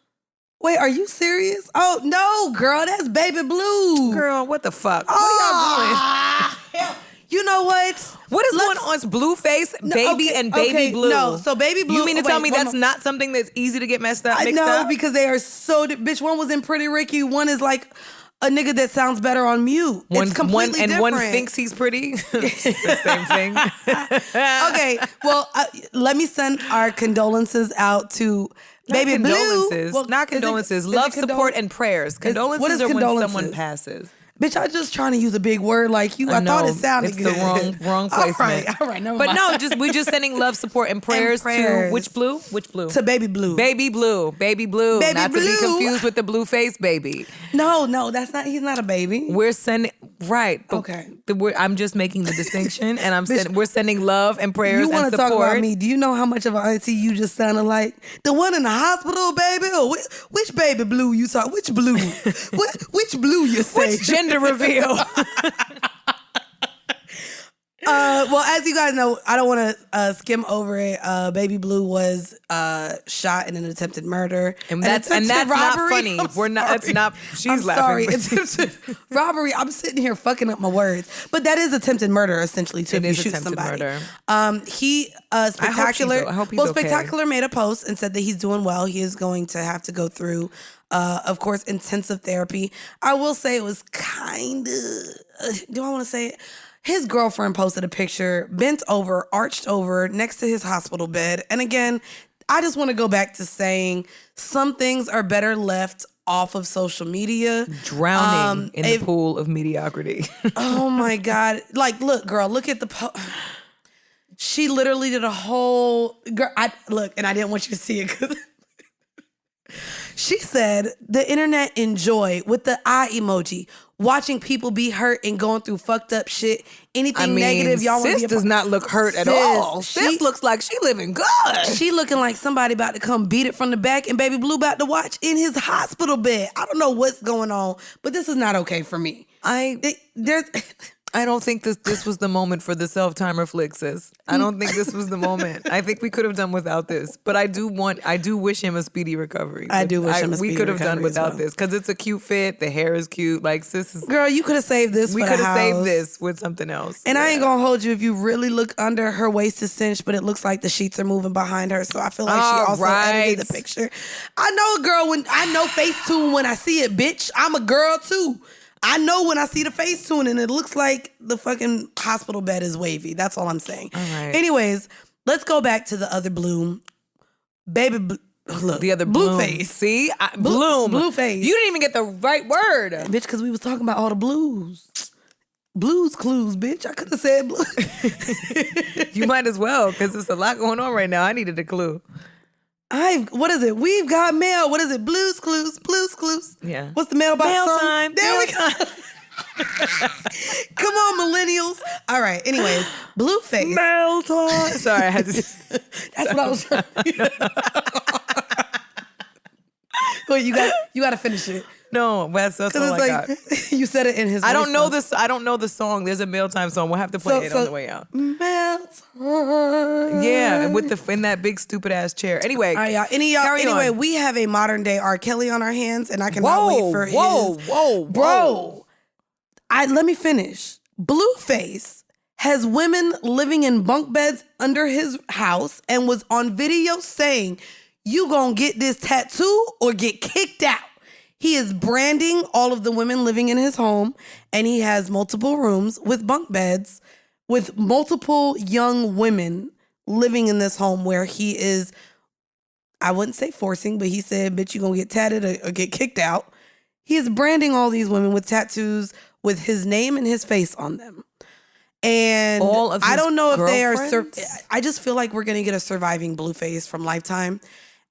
Wait, are you serious? Oh, no, girl, that's Baby Blue. Girl, what the fuck? What are y'all doing? You know what? What is going on? It's Blueface, Baby, and Baby Blue. No, so Baby Blue. You mean to tell me that's not something that's easy to get mixed up? Because they are so... Bitch, one was in Pretty Ricky. One is like a nigga that sounds better on mute. It's completely different. One thinks he's pretty. It's the same thing. Okay, well, let me send our condolences out to... Baby condolences. Blue. Well, not condolences. Love, support, and prayers. Condolences are condolences? when someone passes. Bitch, I just trying to use a big word like you. I thought it sounded good. It's the wrong placement. All right, never but mind. no, we're just sending love, support, and prayers to which Blue? Which Blue? To Baby Blue. Baby Blue. Baby Blue. Baby not Blue. to be confused with the Blueface baby. No, that's not. He's not a baby. We're sending Okay. I'm just making the distinction, and we're sending love and prayers You and want to support. talk about me? Do you know how much of an auntie you just sounded like? The one in the hospital, baby? Or which Baby Blue you talk? Which Blue? which Blue you say? Which gender reveal? Well, as you guys know, I don't want to skim over it. Baby Blue was shot in an attempted murder, and that's not funny. We're not. That's not. She's laughing. Sorry, attempted robbery. I'm sitting here fucking up my words, but that is attempted murder essentially too. If you shoot somebody. Murder. He Spectacular. I hope he's okay. Spectacular made a post and said that he's doing well. He is going to have to go through, of course, intensive therapy. I will say it was kind of. Do I want to say it? His girlfriend posted a picture, bent over, arched over, next to his hospital bed. And again, I just want to go back to saying some things are better left off of social media. Drowning in the pool of mediocrity. Oh my God. Like, look, girl, look at the she literally did a whole... Girl, and I didn't want you to see it because... She said, the internet enjoy, with the eye emoji, watching people be hurt and going through fucked up shit. Anything negative, y'all want to be a does not look hurt at all. Sis looks like she living good. She looking like somebody about to come beat it from the back and Baby Blue about to watch in his hospital bed. I don't know what's going on, but this is not okay for me. I don't think this was the moment for the self-timer flick, sis. I don't think this was the moment. I think we could have done without this. But I do wish him a speedy recovery. I do wish him a speedy recovery. We could have done without this because it's a cute fit. The hair is cute. Like, sis is... Girl, you could have saved this. We could have saved this with something else. And I ain't gonna hold you if you really look under, her waist is cinched, but it looks like the sheets are moving behind her. So I feel like she also edited the picture. I know a girl I know Facetune when I see it, bitch. I'm a girl too. I know when I see the Facetune and it looks like the fucking hospital bed is wavy. That's all I'm saying. All right. Anyways, let's go back to the other Bloom. Baby Blue. Look, the other Blueface. See? Bloom. Blueface. You didn't even get the right word. Bitch, because we was talking about all the blues. Blues Clues, bitch. I could have said blue. You might as well, because there's a lot going on right now. I needed a clue. What is it? We've got mail. What is it? Blues Clues. Yeah. What's the mailbox mail song? time. There we go. Come on, millennials. All right. Anyways, Blueface. Mail time. Sorry, I had to. That's what I was trying to Wait, you got to finish it. No, that's all I got. You said it in his. I don't know this. I don't know the song. There's a mail time song. We'll have to play it on the way out. Mail time. Yeah, in that big stupid ass chair. Anyway, all right, y'all. Anyway, we have a modern day R. Kelly on our hands, and I cannot wait for his. Bro. Let me finish. Blueface has women living in bunk beds under his house, and was on video saying, "You gonna get this tattoo or get kicked out." He is branding all of the women living in his home, and he has multiple rooms with bunk beds with multiple young women living in this home where he is, I wouldn't say forcing, but he said, bitch, you gonna get tatted or get kicked out. He is branding all these women with tattoos with his name and his face on them. And all of his I don't know if they are, girlfriends? I just feel like we're gonna get a surviving Blueface from Lifetime.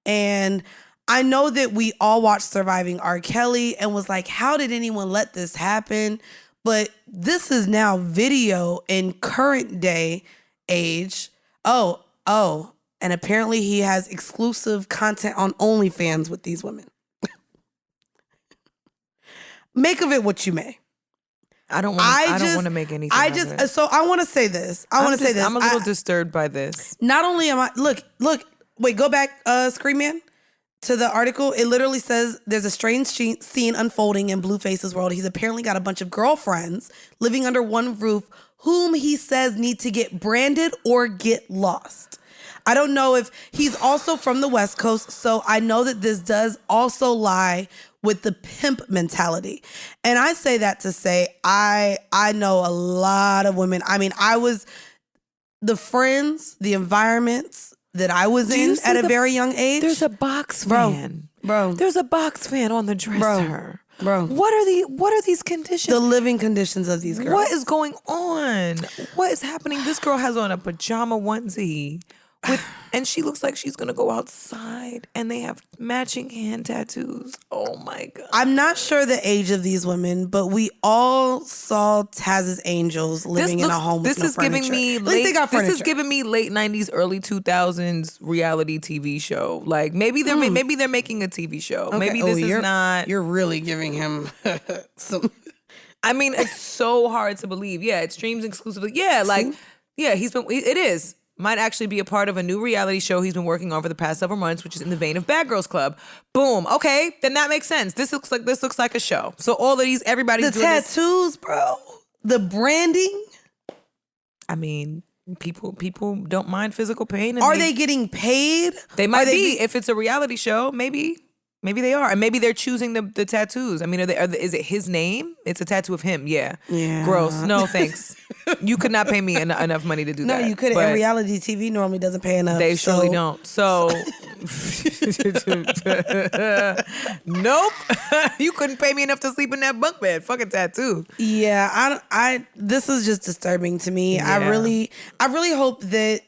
And I know that we all watched Surviving R. Kelly and was like, how did anyone let this happen? But this is now video in current day age. Oh, and apparently he has exclusive content on OnlyFans with these women. Make of it what you may. I don't want to make anything. So I want to say this. I'm a little disturbed by this. Not only am I, look, Wait, go back, Scream Man, to the article. It literally says there's a strange scene unfolding in Blueface's world. He's apparently got a bunch of girlfriends living under one roof whom he says need to get branded or get lost. I don't know if he's also from the West Coast, so I know that this does also lie with the pimp mentality. And I say that to say I know a lot of women. I mean, the friends, the environments that I was in at a very young age. There's a box fan. Bro. There's a box fan on the dresser. Bro. What are these conditions? The living conditions of these girls. What is going on? What is happening? This girl has on a pajama onesie and she looks like she's gonna go outside, and they have matching hand tattoos. Oh my God. I'm not sure the age of these women, but we all saw Taz's Angels living in a home with no furniture. At least they got furniture. This is giving me late 90s, early 2000s reality TV show. Like maybe they're making a TV show. Okay. Maybe this is not. You're really giving him some. I mean, it's so hard to believe. Yeah, it streams exclusively. Yeah, it is. Might actually be a part of a new reality show he's been working on for the past several months, which is in the vein of Bad Girls Club. Boom. Okay, then that makes sense. This looks like a show. So all of these, everybody's doing the tattoos, bro. The branding. I mean, people don't mind physical pain. Are they getting paid? They might be. If it's a reality show, maybe they are, and maybe they're choosing the tattoos. I mean, is it his name? It's a tattoo of him. Yeah. Gross. No, thanks. You could not pay me enough money to do that. No, you couldn't. And reality TV normally doesn't pay enough. They surely don't. So, nope. You couldn't pay me enough to sleep in that bunk bed. Fucking tattoo. Yeah, this is just disturbing to me. Yeah. I really hope that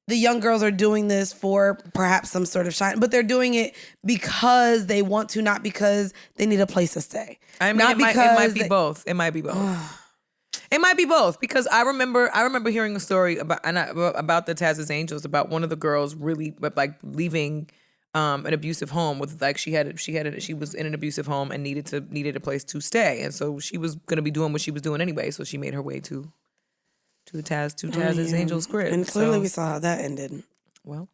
the young girls are doing this for perhaps some sort of shine, but they're doing it because they want to, not because they need a place to stay. I mean, it might be both. It might be both. It might be both, because I remember hearing a story about the Taz's Angels, about one of the girls really like leaving an abusive home with, like, she was in an abusive home and needed a place to stay, and so she was going to be doing what she was doing anyway, so she made her way to Taz's Angels crib. And clearly we saw how that ended. Well,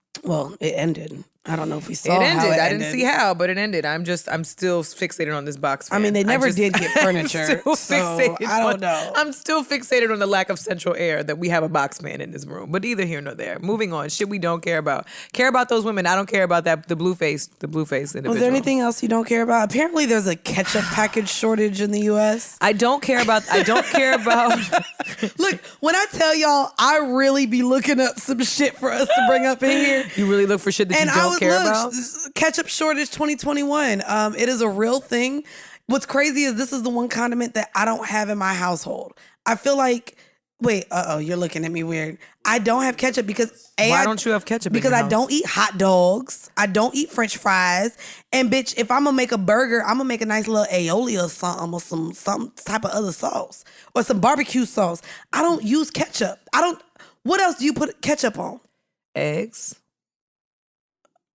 it ended. I don't know if we saw how it ended. I didn't see how, but it ended. I'm still fixated on this box fan. I mean, they never did get furniture, so I don't know. I'm still fixated on the lack of central air that we have a box fan in this room. But either here nor there. Moving on. Shit we don't care about. Care about those women. I don't care about the Blueface individual. Was there anything else you don't care about? Apparently there's a ketchup package shortage in the U.S. I don't care about... Look, when I tell y'all, I really be looking up some shit for us to bring up in here. You really look for shit that you don't care about? Ketchup shortage 2021. It is a real thing. What's crazy is this is the one condiment that I don't have in my household. I feel like, you're looking at me weird. I don't have ketchup because why don't you have ketchup? Because I don't eat hot dogs. I don't eat French fries. And bitch, if I'm gonna make a burger, I'm gonna make a nice little aioli or something, or some type of other sauce, or some barbecue sauce. I don't use ketchup. What else do you put ketchup on? Eggs.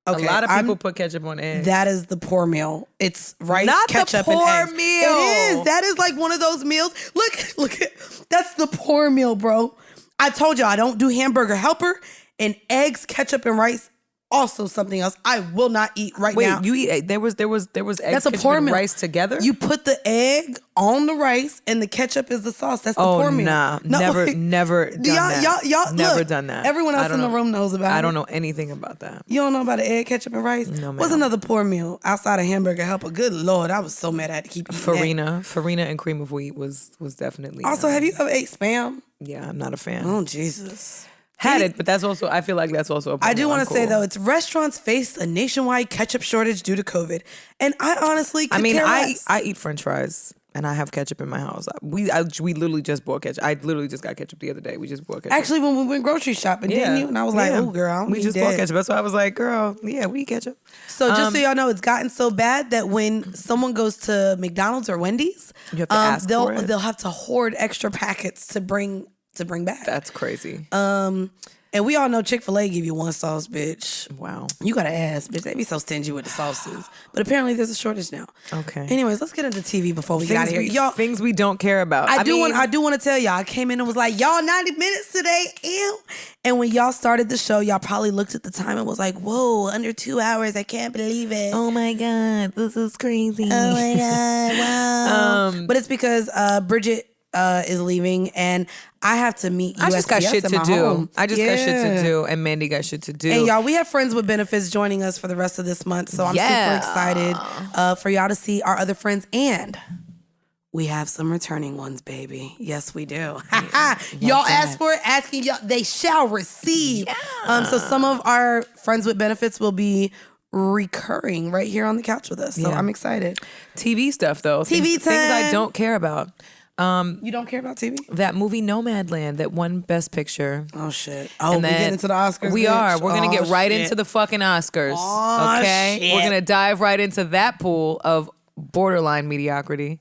Okay, a lot of people put ketchup on eggs. That is the poor meal. It's rice, not ketchup, the poor and eggs. Meal. It is. That is like one of those meals. Look, that's the poor meal, bro. I told y'all I don't do hamburger helper, and eggs, ketchup, and rice. Also something else I will not eat now. Wait, you eat? There was eggs, that's a ketchup, poor and meal. Rice together. You put the egg on the rice, and the ketchup is the sauce. That's the poor meal. Nah, never done that. Y'all, never look, done that. Everyone else in the room knows about it. I don't know anything about that. You don't know about the egg, ketchup, and rice? No, ma'am. What's another poor meal outside of hamburger helper? Good Lord, I was so mad I had to keep eating Farina and cream of wheat was definitely. Also, have you ever ate Spam? Yeah, I'm not a fan. Oh Jesus. Had it, but that's also, I feel like that's also a problem. I do want to say, though, it's restaurants face a nationwide ketchup shortage due to COVID. And I honestly could care less. I eat French fries, and I have ketchup in my house. We literally just bought ketchup. I literally just got ketchup the other day. We just bought ketchup. Actually, when we went grocery shopping, didn't you? And I was like, oh, girl, we just bought ketchup. That's why I was like, girl, yeah, we eat ketchup. So just so y'all know, it's gotten so bad that when someone goes to McDonald's or Wendy's, you have to ask for it. They'll have to hoard extra packets to bring to bring back. That's crazy. And we all know Chick-fil-A give you one sauce, bitch. Wow. You gotta ask, bitch. They be so stingy with the sauces. But apparently there's a shortage now. Okay. Anyways, let's get into TV before we get out of here. Y'all, things we don't care about. I do want to tell y'all, I came in and was like, y'all 90 minutes today, ew. And when y'all started the show, y'all probably looked at the time and was like, whoa, under 2 hours, I can't believe it. Oh my God, this is crazy. Oh my God, wow. But it's because Bridget is leaving, and I have to meet USPS I just got shit to do. Home. I just got shit to do, and Mandii got shit to do. And y'all, we have friends with benefits joining us for the rest of this month, so I'm super excited for y'all to see our other friends, and we have some returning ones, baby. Yes, we do. Y'all asked for it, asking y'all, they shall receive. Yeah. So some of our friends with benefits will be recurring right here on the couch with us, so I'm excited. TV stuff though, TV things I don't care about. You don't care about TV? That movie Nomadland that won Best Picture. Oh shit! Oh, we get into the Oscars. We bitch? are. We're gonna get right shit. into the fucking Oscars. Oh, okay, shit. we're gonna dive right into that pool of borderline mediocrity.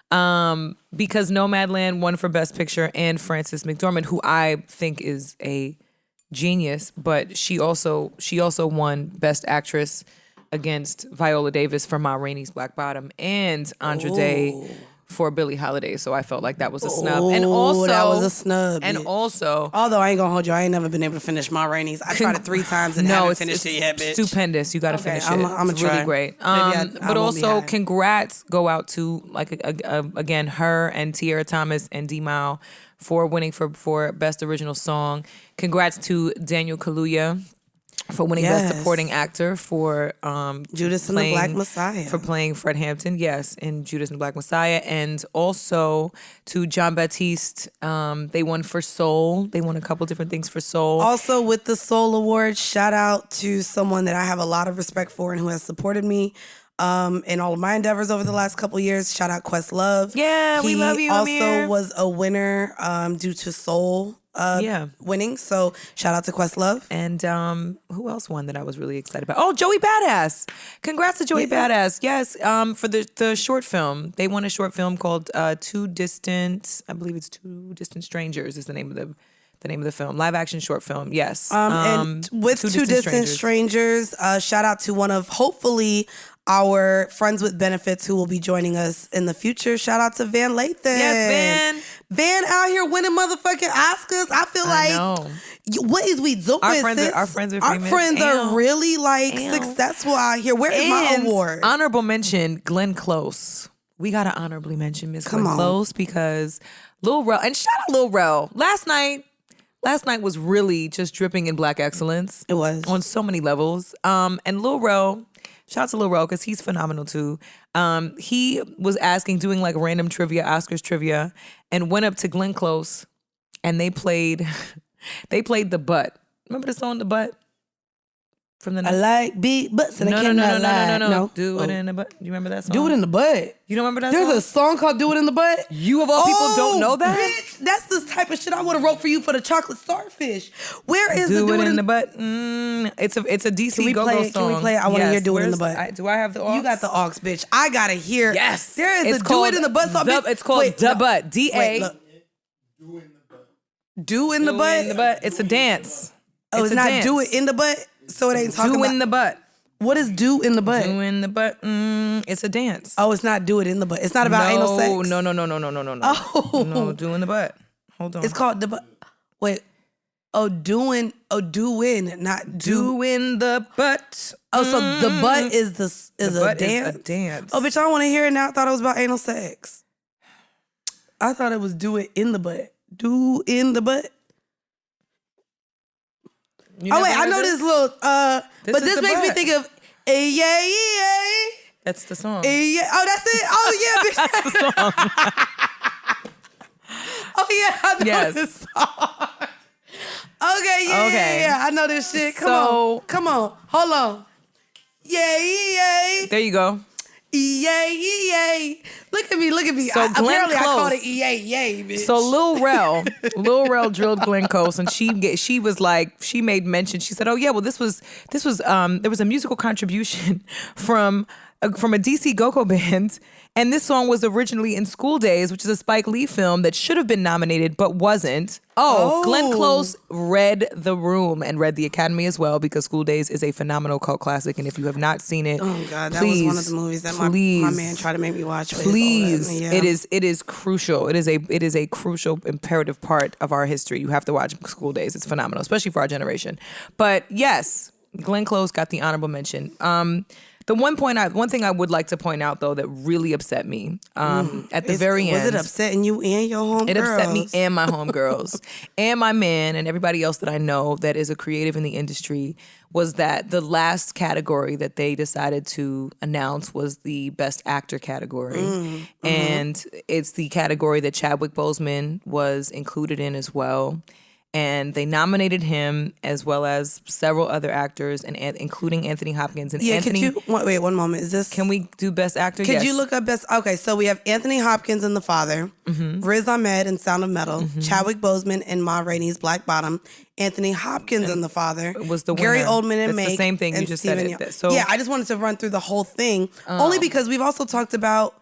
Because Nomadland won for Best Picture, and Frances McDormand, who I think is a genius, but she also won Best Actress against Viola Davis for Ma Rainey's Black Bottom, and Andra Day for Billie Holiday. So I felt like that was a snub. And also that was a snub. And bitch. also, although I ain't gonna hold you, I ain't never been able to finish Ma Rainey's. I tried it 3 times and haven't finished it yet, bitch. Stupendous. You got to finish it. I'm it's try. really great. I but also, congrats go out to again her and Tierra Thomas and D Mile for winning for Best Original Song. Congrats to Daniel Kaluuya for winning Best Supporting Actor for Judas and the Black Messiah. For playing Fred Hampton, yes, in Judas and the Black Messiah. And also to John Baptiste, they won for Soul. They won a couple different things for Soul. Also with the Soul Award, shout out to someone that I have a lot of respect for and who has supported me in all of my endeavors over the last couple years. Shout out Questlove. Yeah, we love you, He also Amir. was a winner due to Soul winning. So shout out to Questlove. And who else won that I was really excited about? Oh, Joey Badass. Congrats to Joey Badass. Yes, for the short film. They won a short film called Two Distant Strangers is the name of the film. Live action short film. Yes. And with Two Distant Strangers, shout out to one of hopefully our friends with benefits who will be joining us in the future. Shout out to Van Lathan. Yes, Van. Van out here winning motherfucking Oscars. I feel like, what is we doing? Our friends are famous. Our friends are really successful out here. Where is my award? Honorable mention, Glenn Close. We got to honorably mention Miss Glenn Close because Lil Rel, and shout out Lil Rel. Last night was really just dripping in Black excellence. It was. On so many levels. And Lil Rel, shout out to Lil Rel because he's phenomenal too. He was doing like random trivia, Oscars trivia, and went up to Glenn Close and they played The Butt. Remember the song The Butt? From the I like big butts and I cannot lie. No. Do it in the butt. You remember that song? Do it in the butt. You don't remember that There's song? a song called Do It in the Butt. You of all people don't know that? Bitch, that's the type of shit I would have wrote for you for the chocolate starfish. Where is Do the It in the Butt? It's a DC go-go song. Can we play it? I want to hear Do It in the Butt. Do I have the aux? You got the aux, bitch. I gotta hear. Yes. There is a Do It in the Butt song. It's called The Butt. D-A. Do in the butt. It's a dance. Oh, it's not Do It in the butt. So it ain't talking about. Do in the butt. What is Do in the butt? Do in the butt. It's a dance. Oh, it's not Do It in the butt. It's not about anal sex. No. Oh. No, Do in the butt. Hold on. It's called the butt. Wait. Doing, not do. Do in the butt. Oh, so the butt is a dance? Is a dance. Oh, bitch, I don't want to hear it now. I thought it was about anal sex. I thought it was Do It in the butt. Do in the butt. Oh wait, I know this little but this makes me think of yeah. That's the song. Yeah. Oh, that's it. Oh yeah, bitch. That's the song. Oh yeah, I know this song. Okay, yeah. I know this shit. Come on. Hold on. Yeah. There you go. EA. Look at me. So Apparently Close, I called it EA, bitch. So Lil Rel drilled Glenn Close, and she was like, she made mention. She said, "Oh yeah, well this was there was a musical contribution from from a DC Go-Go band. And this song was originally in School Days, which is a Spike Lee film that should have been nominated but wasn't. Glenn Close read The Room and read The Academy as well, because School Days is a phenomenal cult classic. And if you have not seen it, oh God, that was one of the movies that my man tried to make me watch. Please, yeah. It is crucial. It is a crucial, imperative part of our history. You have to watch School Days. It's phenomenal, especially for our generation. But yes, Glenn Close got the honorable mention. The one thing I would like to point out, though, that really upset me at the very end. Was it upsetting you and your homegirls? It upset me and my homegirls and my man and everybody else that I know that is a creative in the industry, was that the last category that they decided to announce was the Best Actor category. And it's the category that Chadwick Boseman was included in as well. And they nominated him as well as several other actors, and including Anthony Hopkins. And Anthony, could you wait 1 moment? Is this? Can we do Best Actor? Could you look up Best? Okay, so we have Anthony Hopkins in The Father, Riz Ahmed in Sound of Metal, Chadwick Boseman in Ma Rainey's Black Bottom, Anthony Hopkins in The Father, was the Gary winner. Oldman in It's Make, the same thing you just said. Yeah, I just wanted to run through the whole thing, only because we've also talked about.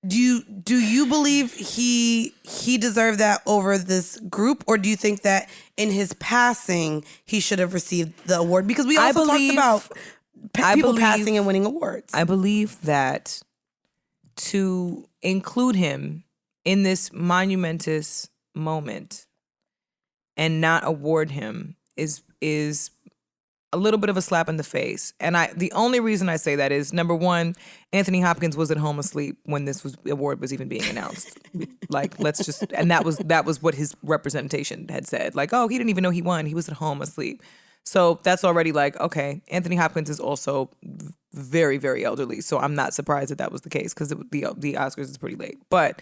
Do you believe he deserved that over this group, or do you think that in his passing he should have received the award? Because we also talked about people passing and winning awards. I believe that to include him in this monumentous moment and not award him is a little bit of a slap in the face. And the only reason I say that is, number one, Anthony Hopkins was at home asleep when this award was even being announced. And that was what his representation had said. Like, oh, he didn't even know he won. He was at home asleep. So that's already like, okay, Anthony Hopkins is also very, very elderly. So I'm not surprised that was the case, because the Oscars is pretty late. But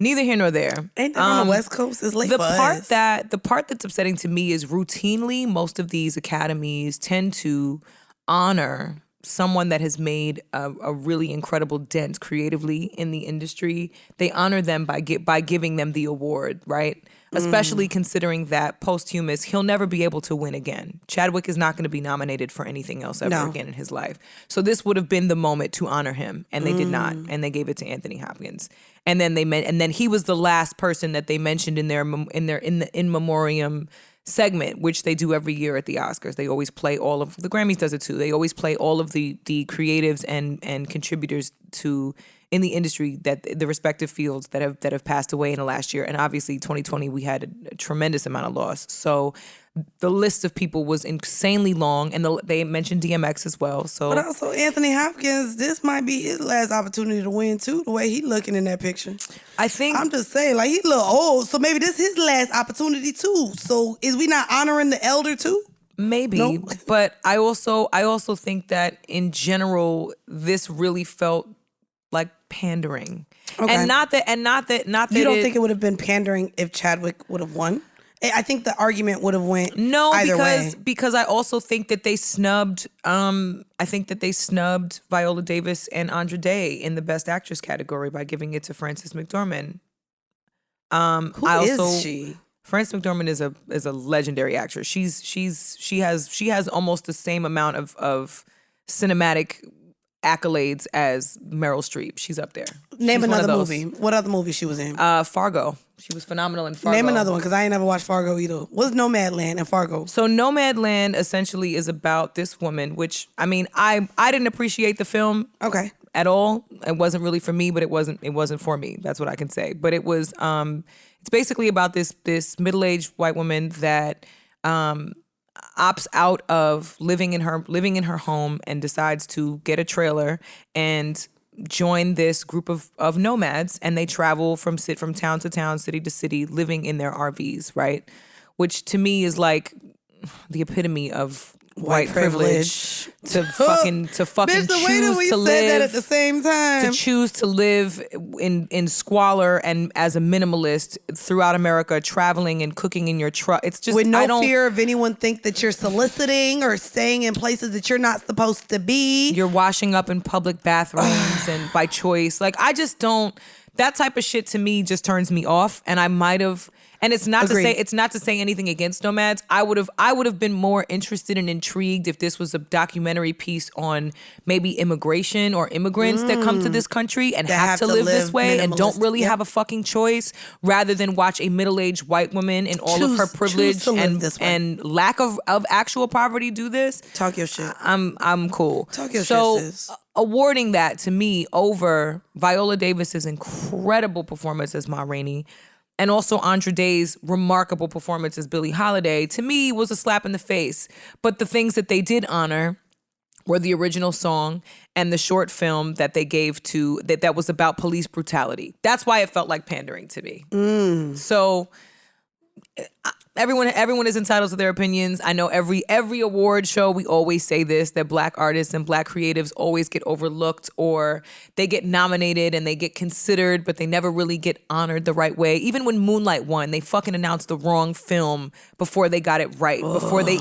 neither here nor there. Ain't that on the West Coast? It's late for us. The part that's upsetting to me is routinely most of these academies tend to honor someone that has made a really incredible dent creatively in the industry. They honor them by giving them the award, right? Especially considering that posthumous, he'll never be able to win again. Chadwick is not going to be nominated for anything else ever again in his life. So this would have been the moment to honor him, and they did not, and they gave it to Anthony Hopkins. And then then he was the last person that they mentioned in the in memoriam segment, which they do every year at the Oscars. They always play all of the Grammys does it too. They always play all of the creatives and contributors in the industry, that the respective fields that have passed away in the last year. And obviously 2020 we had a tremendous amount of loss. So the list of people was insanely long, and they mentioned DMX as well. So, but also Anthony Hopkins, this might be his last opportunity to win too. The way he looking in that picture, I think I'm just saying, like, he a little old, so maybe this his last opportunity too. So is we not honoring the elder too? Maybe, no? But I also think that in general, this really felt like pandering, okay. and not that you don't think it would have been pandering if Chadwick would have won? I think the argument would have went either way. Because I also think that they snubbed. I think that they snubbed Viola Davis and Andra Day in the Best Actress category by giving it to Frances McDormand. Who is she? Frances McDormand is a legendary actress. She has almost the same amount of cinematic accolades as Meryl Streep. She's up there. Name another movie. What other movie she was in? Fargo. She was phenomenal in Fargo. Name another one, because I ain't never watched Fargo either. What's Nomadland and Fargo? So Nomadland essentially is about this woman, which, I mean, I didn't appreciate the film at all. It wasn't really for me, but it wasn't for me. That's what I can say. But it was it's basically about this middle-aged white woman that opts out of living in her home and decides to get a trailer and join this group of nomads, and they travel from town to town, city to city, living in their RVs, right? Which to me is like the epitome of white privilege to fucking Bitch, the way choose that we to said live that at the same time. To choose to live in squalor and as a minimalist throughout America, traveling and cooking in your truck. It's just with no fear of anyone think that you're soliciting or staying in places that you're not supposed to be. You're washing up in public bathrooms and by choice. Like, I just don't. That type of shit to me just turns me off. And I might have. And it's not Agreed. to say anything against nomads. I would have been more interested and intrigued if this was a documentary piece on maybe immigration or immigrants that come to this country and have to live this way and don't really have a fucking choice, rather than watch a middle-aged white woman in all of her privilege and lack of actual poverty do this. Talk your shit. I'm cool. Talk your so, shit, sis. Awarding that to me over Viola Davis's incredible performance as Ma Rainey, and also Andra Day's remarkable performance as Billie Holiday, to me was a slap in the face. But the things that they did honor were the original song and the short film that they gave to that was about police brutality. That's why it felt like pandering to me. So everyone is entitled to their opinions. I know every award show we always say this, that black artists and black creatives always get overlooked, or they get nominated and they get considered, but they never really get honored the right way. Even when Moonlight won, they fucking announced the wrong film before they got it right, before they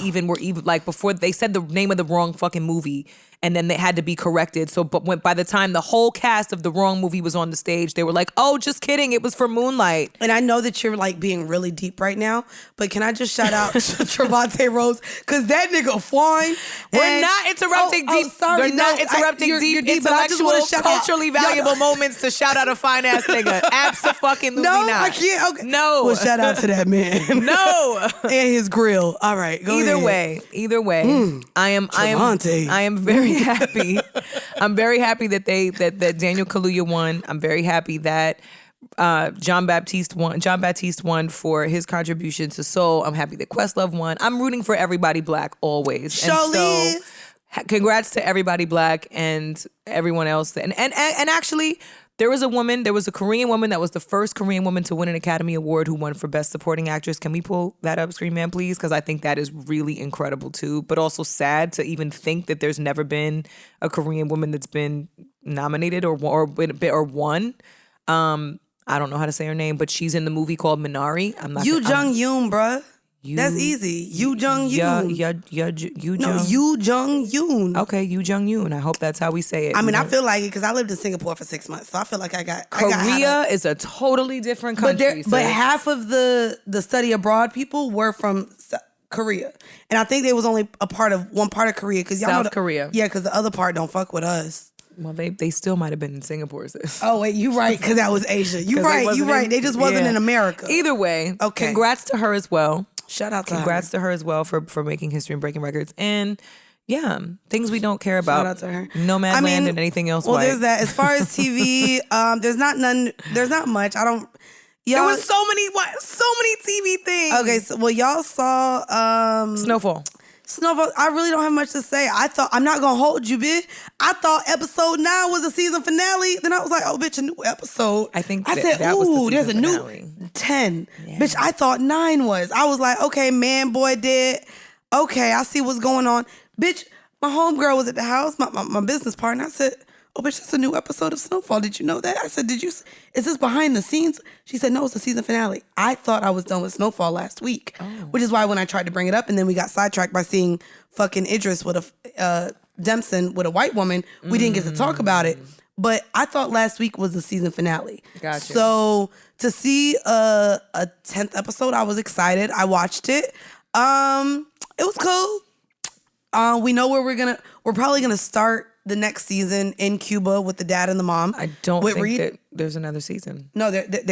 before they said the name of the wrong fucking movie, and then they had to be corrected. So, but by the time the whole cast of the wrong movie was on the stage, they were like, "Oh, just kidding, it was for Moonlight." And I know that you're like being really deep right now, but can I just shout out Trevante Rhodes? Because that nigga fine. We're not interrupting deep. Sorry, we're not interrupting you're deep, but I just intellectual, wanna shout out- culturally valuable moments to shout out a fine ass nigga. Absolutely No, not. I can't. Okay. No. Well, shout out to that man. No. And his grill. All right, go Either ahead. way, I am very happy. I'm very happy that that Daniel Kaluuya won. I'm very happy that John Baptiste won for his contribution to soul. I'm happy that Questlove won. I'm rooting for everybody black always. Congrats to everybody black and everyone else. And actually, there was a Korean woman that was the first Korean woman to win an Academy Award who won for Best Supporting Actress. Can we pull that up, Screen Man, please? Because I think that is really incredible too, but also sad to even think that there's never been a Korean woman that's been nominated or won. I don't know how to say her name, but she's in the movie called Minari. Yoo Jung-yoon, bruh. That's easy. Yoo Jung-yoon. Yoo Jung-yoon. Okay, Yoo Jung-yoon. I hope that's how we say it. I mean, I feel like it because I lived in Singapore for 6 months, so I feel like Korea is a totally different country. But half of the study abroad people were from Korea, and I think they was only one part of Korea because South Korea. Yeah, because the other part don't fuck with us. Well, they still might have been in Singapore, sis. Oh, wait, you right, because that was Asia. You right. They just wasn't in America. Either way, okay. Congrats to her as well. Shout out to Congrats to her as well for making history and breaking records. And yeah, things we don't care about. Shout out to her. Nomadland and anything else. Well, there's that. As far as TV, there's not much. There was so many TV things. Okay, so y'all saw Snowfall. I really don't have much to say. I'm not gonna hold you, bitch. I thought episode 9 was the season finale. Then I was like, oh, bitch, a new episode. I think I said, that was the there's a finale. new 10. Yeah. Bitch, I thought 9 was. I was like, okay, man, boy, dead. Okay, I see what's going on. Bitch, my homegirl was at the house, my business partner. I said, oh, bitch, that's a new episode of Snowfall. Did you know that? I said, is this behind the scenes? She said, no, it's the season finale. I thought I was done with Snowfall last week, which is why when I tried to bring it up and then we got sidetracked by seeing fucking Idris with Dempson with a white woman, we didn't get to talk about it. But I thought last week was the season finale. Gotcha. So to see a 10th episode, I was excited. I watched it. It was cool. We know where we're probably gonna start the next season in Cuba with the dad and the mom. I don't think that there's another season. No, they did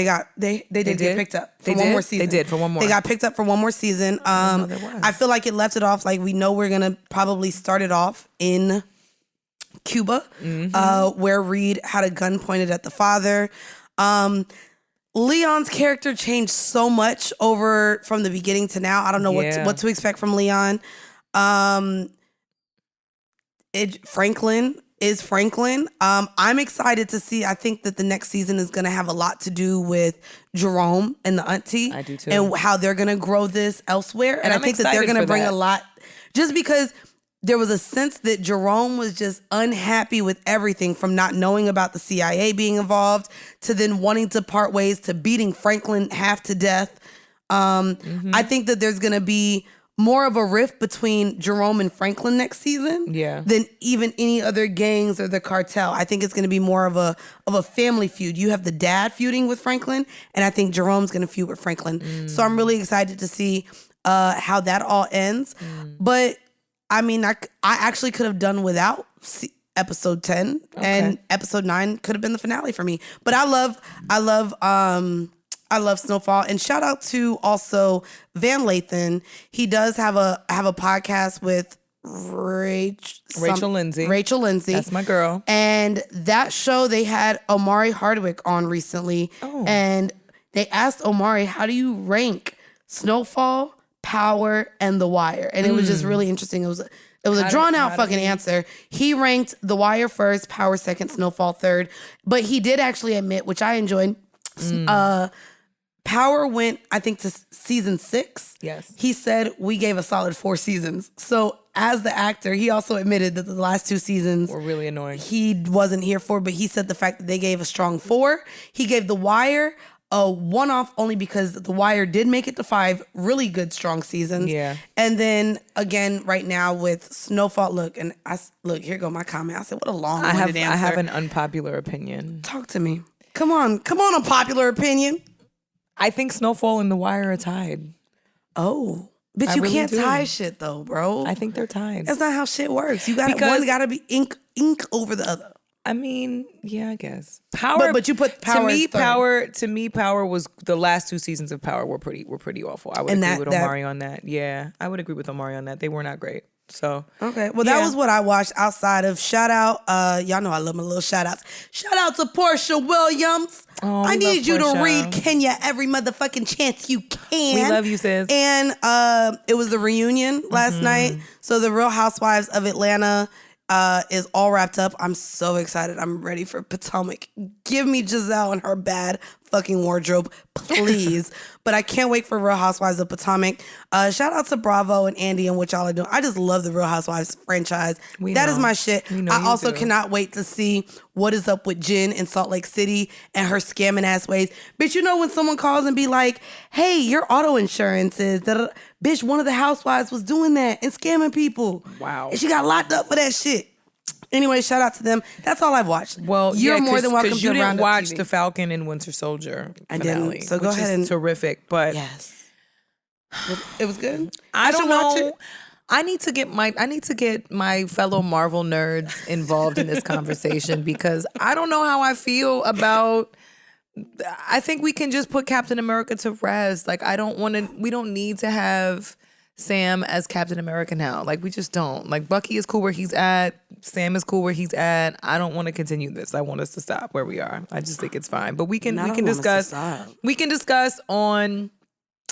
get picked up for one more season. They did for one more. They got picked up for one more season. I feel like it left it off like we know we're gonna probably start it off in Cuba, where Reed had a gun pointed at the father. Leon's character changed so much over from the beginning to now. I don't know what to expect from Leon. Franklin is Franklin. I'm excited to see. I think that the next season is going to have a lot to do with Jerome and the auntie. I do too. And how they're going to grow this elsewhere. And I think that they're going to bring a lot, just because there was a sense that Jerome was just unhappy with everything, from not knowing about the CIA being involved to then wanting to part ways to beating Franklin half to death. I think that there's going to be more of a rift between Jerome and Franklin next season than even any other gangs or the cartel. I think it's going to be more of a family feud. You have the dad feuding with Franklin, and I think Jerome's going to feud with Franklin. So I'm really excited to see how that all ends. But I mean, I actually could have done without episode 10, and episode 9 could have been the finale for me. But I love Snowfall, and shout out to also Van Lathan. He does have a podcast with Rachel Lindsay. That's my girl. And that show, they had Omari Hardwick on recently, and they asked Omari, how do you rank Snowfall, Power, and The Wire? And it was just really interesting. It was a drawn out fucking answer. He ranked The Wire first, Power second, Snowfall third. But he did actually admit, which I enjoyed, Power went, I think, to season 6. Yes. He said we gave a solid 4 seasons. So as the actor, he also admitted that the last 2 seasons were really annoying. He wasn't here for, but he said the fact that they gave a strong 4. He gave The Wire a 1-off only because The Wire did make it to 5 really good, strong seasons. Yeah. And then again, right now with Snowfall, look, here go my comment. I said, what a long-winded answer. I have an unpopular opinion. Talk to me. Come on, unpopular opinion. I think Snowfall and The Wire are tied. Oh. But you really can't tie shit though, bro. I think they're tied. That's not how shit works. One gotta be ink over the other. I mean, yeah, I guess. Power, but you put Power. To me, Power was the last 2 seasons of Power were pretty awful. I would agree with Omari on that. Yeah, I would agree with Omari on that. They were not great. So okay, well that was what I watched outside of shout out. Y'all know I love my little shout outs. Shout out to Portia Williams. Oh, I need you to read Kenya every motherfucking chance you can. We love you, sis. And it was the reunion last night. So the Real Housewives of Atlanta is all wrapped up. I'm so excited. I'm ready for Potomac. Give me Giselle and her bad fucking wardrobe, please. But I can't wait for Real Housewives of Potomac. Shout out to Bravo and Andy and what y'all are doing. I just love the Real Housewives franchise. That is my shit. I also cannot wait to see what is up with Jen in Salt Lake City and her scamming ass ways. Bitch, you know when someone calls and be like, hey, your auto insurance is that. Bitch, one of the housewives was doing that and scamming people. Wow. And she got locked up for that shit. Anyway, shout out to them. That's all I've watched. Well, you're more than welcome to you didn't watch TV. The Falcon and Winter Soldier finale, I didn't. So go ahead and terrific. But yes, it was good. I don't know. I need to get my fellow Marvel nerds involved in this conversation because I don't know how I feel about. I think we can just put Captain America to rest. Like we don't need to have Sam as Captain America now. Like we just don't. Like Bucky is cool where he's at. Sam is cool where he's at. I don't want to continue this. I want us to stop where we are. I just think it's fine. But we can discuss on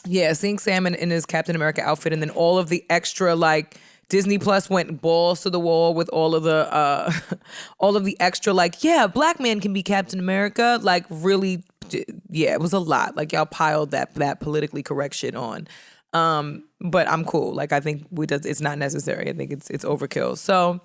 seeing Sam in his Captain America outfit and then all of the extra like Disney Plus went balls to the wall with all of the extra like, yeah, black man can be Captain America. Like really, yeah, it was a lot. Like y'all piled that politically correct shit on. But I'm cool. Like I think it's not necessary. I think it's overkill. So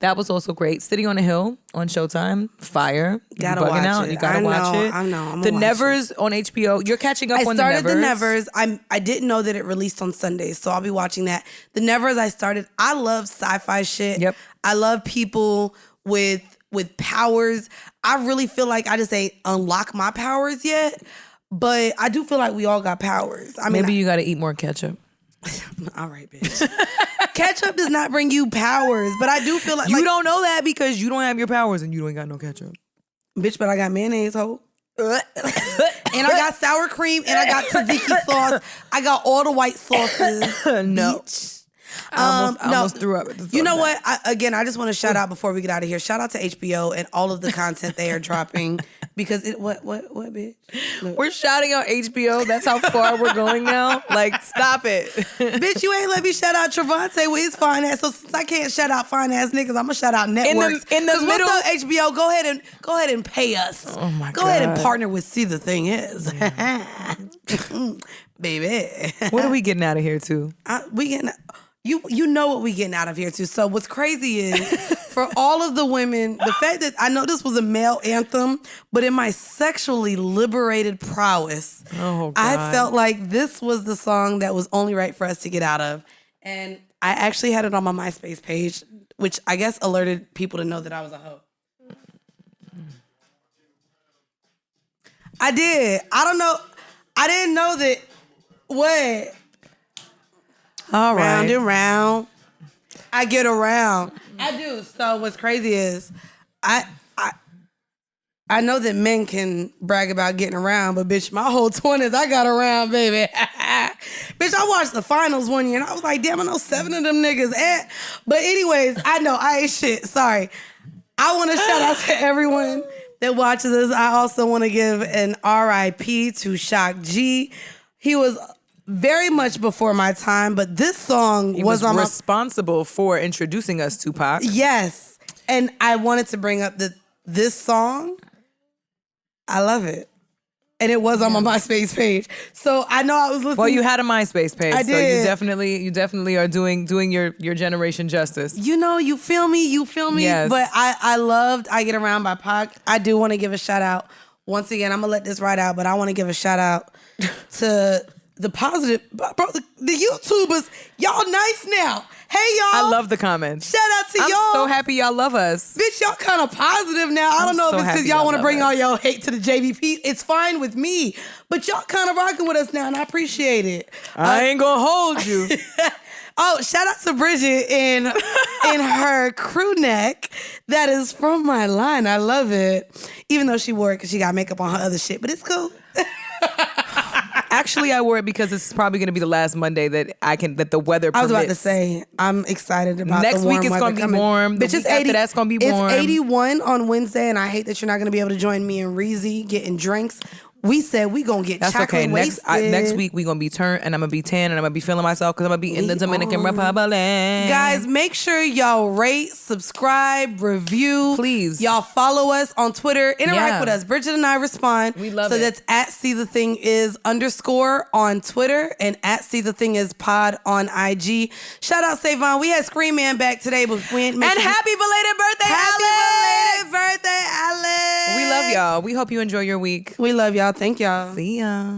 that was also great. City on a Hill on Showtime. Fire. Gotta watch it. You gotta watch it. I know. The Nevers on HBO. You're catching up on The Nevers. I started The Nevers. I didn't know that it released on Sundays, so I'll be watching that. The Nevers I love sci-fi shit. Yep. I love people with powers. I really feel like I just ain't unlock my powers yet. But I do feel like we all got powers. I mean, maybe you got to eat more ketchup. All right, bitch. Ketchup does not bring you powers, but I do feel like you don't know that because you don't have your powers and you ain't got no ketchup. Bitch, but I got mayonnaise, ho. And I got sour cream and I got tzatziki sauce. I got all the white sauces. No. Bitch. I almost threw up. You know what? I just want to shout out before we get out of here. Shout out to HBO and all of the content they are dropping because what bitch? Look. We're shouting out HBO. That's how far we're going now. Like, stop it, bitch. You ain't let me shout out Trevante with his fine ass. So since I can't shout out fine ass niggas, I'm gonna shout out networks. In the middle, what's up, HBO? Go ahead and pay us. Oh my God. Go ahead and partner with See the Thing Is, baby. What are we getting out of here too? We getting. You know what we getting out of here too. So what's crazy is for all of the women, the fact that I know this was a male anthem, but in my sexually liberated prowess, oh, God. I felt like this was the song that was only right for us to get out of. And I actually had it on my MySpace page, which I guess alerted people to know that I was a hoe. I did. I don't know. I didn't know that. What? All right. Round and round. I get around. I do. So what's crazy is I know that men can brag about getting around, but bitch, my whole 20s, I got around, baby. Bitch, I watched the finals one year and I was like, damn, I know 7 of them niggas. But anyways, I know I ain't shit. Sorry. I want to shout out to everyone that watches us. I also want to give an RIP to Shock G. He was very much before my time, but this song He was on responsible for introducing us to Pac. Yes. And I wanted to bring up that this song, I love it. And it was on my MySpace page. So I know I was listening. Well, you had a MySpace page. I So did. you definitely are doing your generation justice. You know, you feel me? Yes. But I loved I Get Around by Pac. I do want to give a shout out. Once again, I'm going to let this ride out, but I want to give a shout out to the positive, bro, the YouTubers. Y'all nice now. Hey, y'all. I love the comments. Shout out to I'm y'all. so happy y'all love us. Bitch, y'all kind of positive now. I don't know so if it's because happy y'all y'all want to love bring us. all y'all hate to the JVP. It's fine with me. But y'all kind of rocking with us now, and I appreciate it. I ain't gonna hold you. Oh, shout out to Bridget in her crew neck. That is from my line. I love it. Even though she wore it because she got makeup on her other shit, but it's cool. Actually, I wore it because this is probably going to be the last Monday that the weather permits. I was about to say, I'm excited about Next the warm week it's weather gonna be coming. warm. The Bitch, week after that's gonna be warm. It's 81 on Wednesday, and I hate that you're not going to be able to join me and Reezy getting drinks. We said we going to get That's chocolate okay. wasted. Next week we gonna be turned, and I'm gonna be tan, and I'm gonna be feeling myself because I'm gonna be in the Dominican Republic. Guys, make sure y'all rate, subscribe, review. Please. Y'all follow us on Twitter. Interact Yeah. with us. Bridget and I respond. We love so it. that's at See The Thing Is _ on Twitter and at See The Thing Is pod on IG. Shout out Savon. We had Scream Man back today, but we ain't And making happy belated birthday, Happy Alex! belated birthday, Alex. We love y'all. We hope you enjoy your week. We love y'all. Thank y'all. See ya.